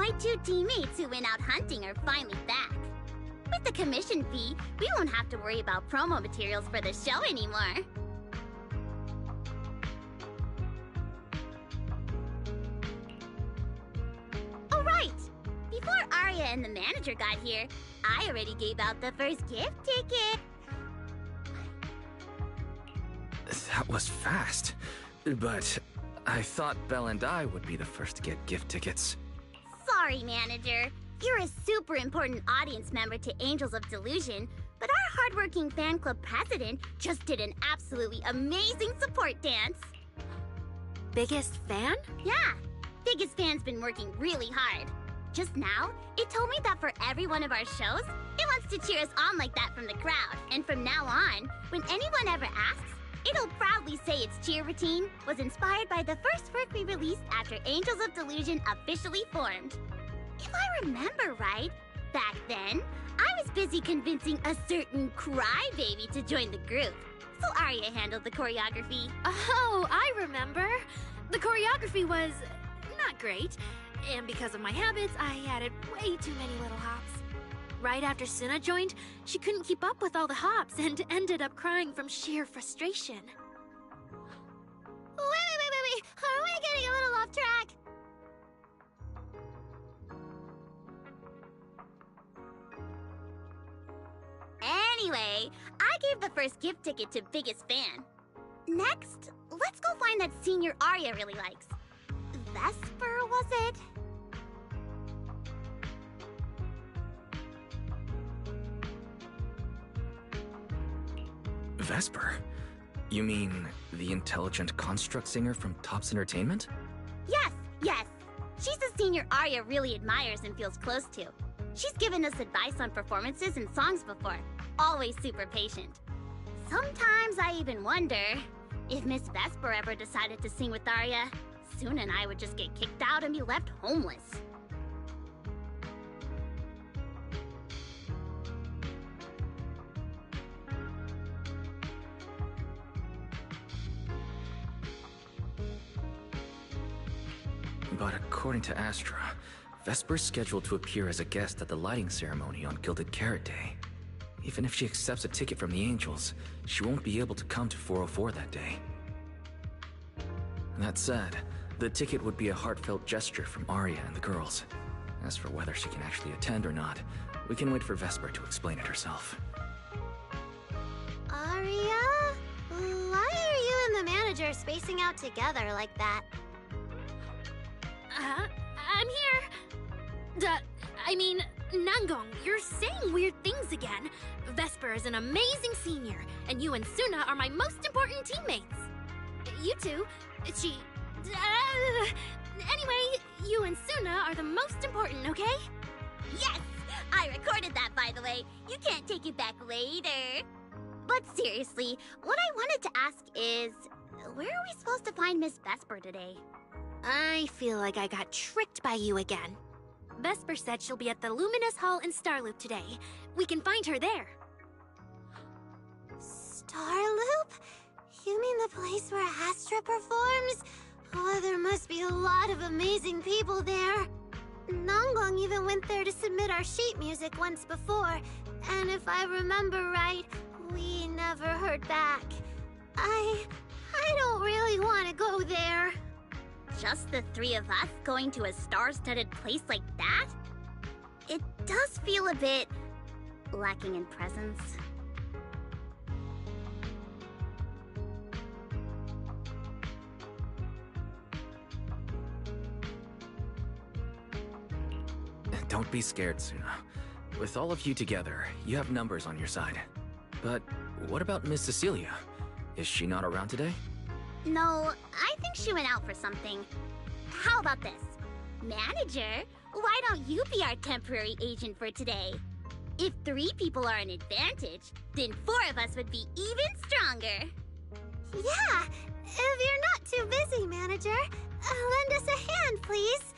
my 2 teammates who went out hunting are finally back. With the commission fee, we won't have to worry about promo materials for the show anymore. Oh, right! Before Arya and the manager got here, I already gave out the first gift ticket. That was fast. But I thought Belle and I would be the first to get gift tickets. Sorry, manager. You're a super important audience member to Angels of Delusion, but our hardworking fan club president just did an absolutely amazing support dance. Biggest fan? Yeah, Biggest fan's been working really hard. Just now, it told me that for every one of our shows, it wants to cheer us on like that from the crowd. And from now on, when anyone ever asks, it'll proudly say its cheer routine was inspired by the first work we released after Angels of Delusion officially formed. If I remember right, back then, I was busy convincing a certain crybaby to join the group. So Arya handled the choreography. Oh, I remember. The choreography was not great, and because of my habits, I added way too many little hops. Right after Suna joined, she couldn't keep up with all the hops and ended up crying from sheer frustration. Wait. Are we getting a little off track? Anyway, I gave the first gift ticket to Biggest Fan. Next, let's go find that senior Arya really likes. Vesper, was it? Vesper? You mean the intelligent construct singer from Tops Entertainment? Yes. She's a senior Arya really admires and feels close to. She's given us advice on performances and songs before. Always super patient. Sometimes I even wonder if Miss Vesper ever decided to sing with Arya, Suna and I would just get kicked out and be left homeless. But according to Astra, Vesper's scheduled to appear as a guest at the lighting ceremony on Gilded Carrot Day. Even if she accepts a ticket from the Angels, she won't be able to come to 404 that day. That said, the ticket would be a heartfelt gesture from Arya and the girls. As for whether she can actually attend or not, we can wait for Vesper to explain it herself. Arya? Why are you and the manager spacing out together like that? I'm here. Nangong, you're saying weird things again. Vesper is an amazing senior, and you and Suna are my most important teammates. You two, anyway, you and Suna are the most important, okay? Yes! I recorded that, by the way. You can't take it back later. But seriously, what I wanted to ask is, where are we supposed to find Miss Vesper today? I feel like I got tricked by you again. Vesper said she'll be at the Luminous Hall in Starloop today. We can find her there. Starloop? You mean the place where Astra performs? Oh, there must be a lot of amazing people there. Nangong even went there to submit our sheet music once before, and if I remember right, we never heard back. I don't really want to go there. Just the three of us going to a star-studded place like that? It does feel a bit lacking in presence. Don't be scared, Suna. With all of you together, you have numbers on your side. But what about Miss Cecilia? Is she not around today? No, I think she went out for something. How about this? Manager, why don't you be our temporary agent for today? If 3 people are an advantage, then 4 of us would be even stronger. Yeah, if you're not too busy, manager, lend us a hand, please.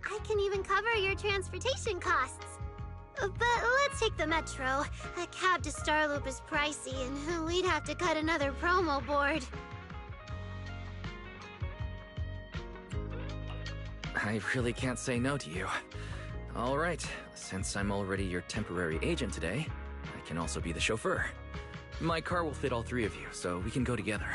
I can even cover your transportation costs. But let's take the metro. A cab to Starloop is pricey, and we'd have to cut another promo board. I really can't say no to you. Alright, since I'm already your temporary agent today, I can also be the chauffeur. My car will fit all three of you, so we can go together.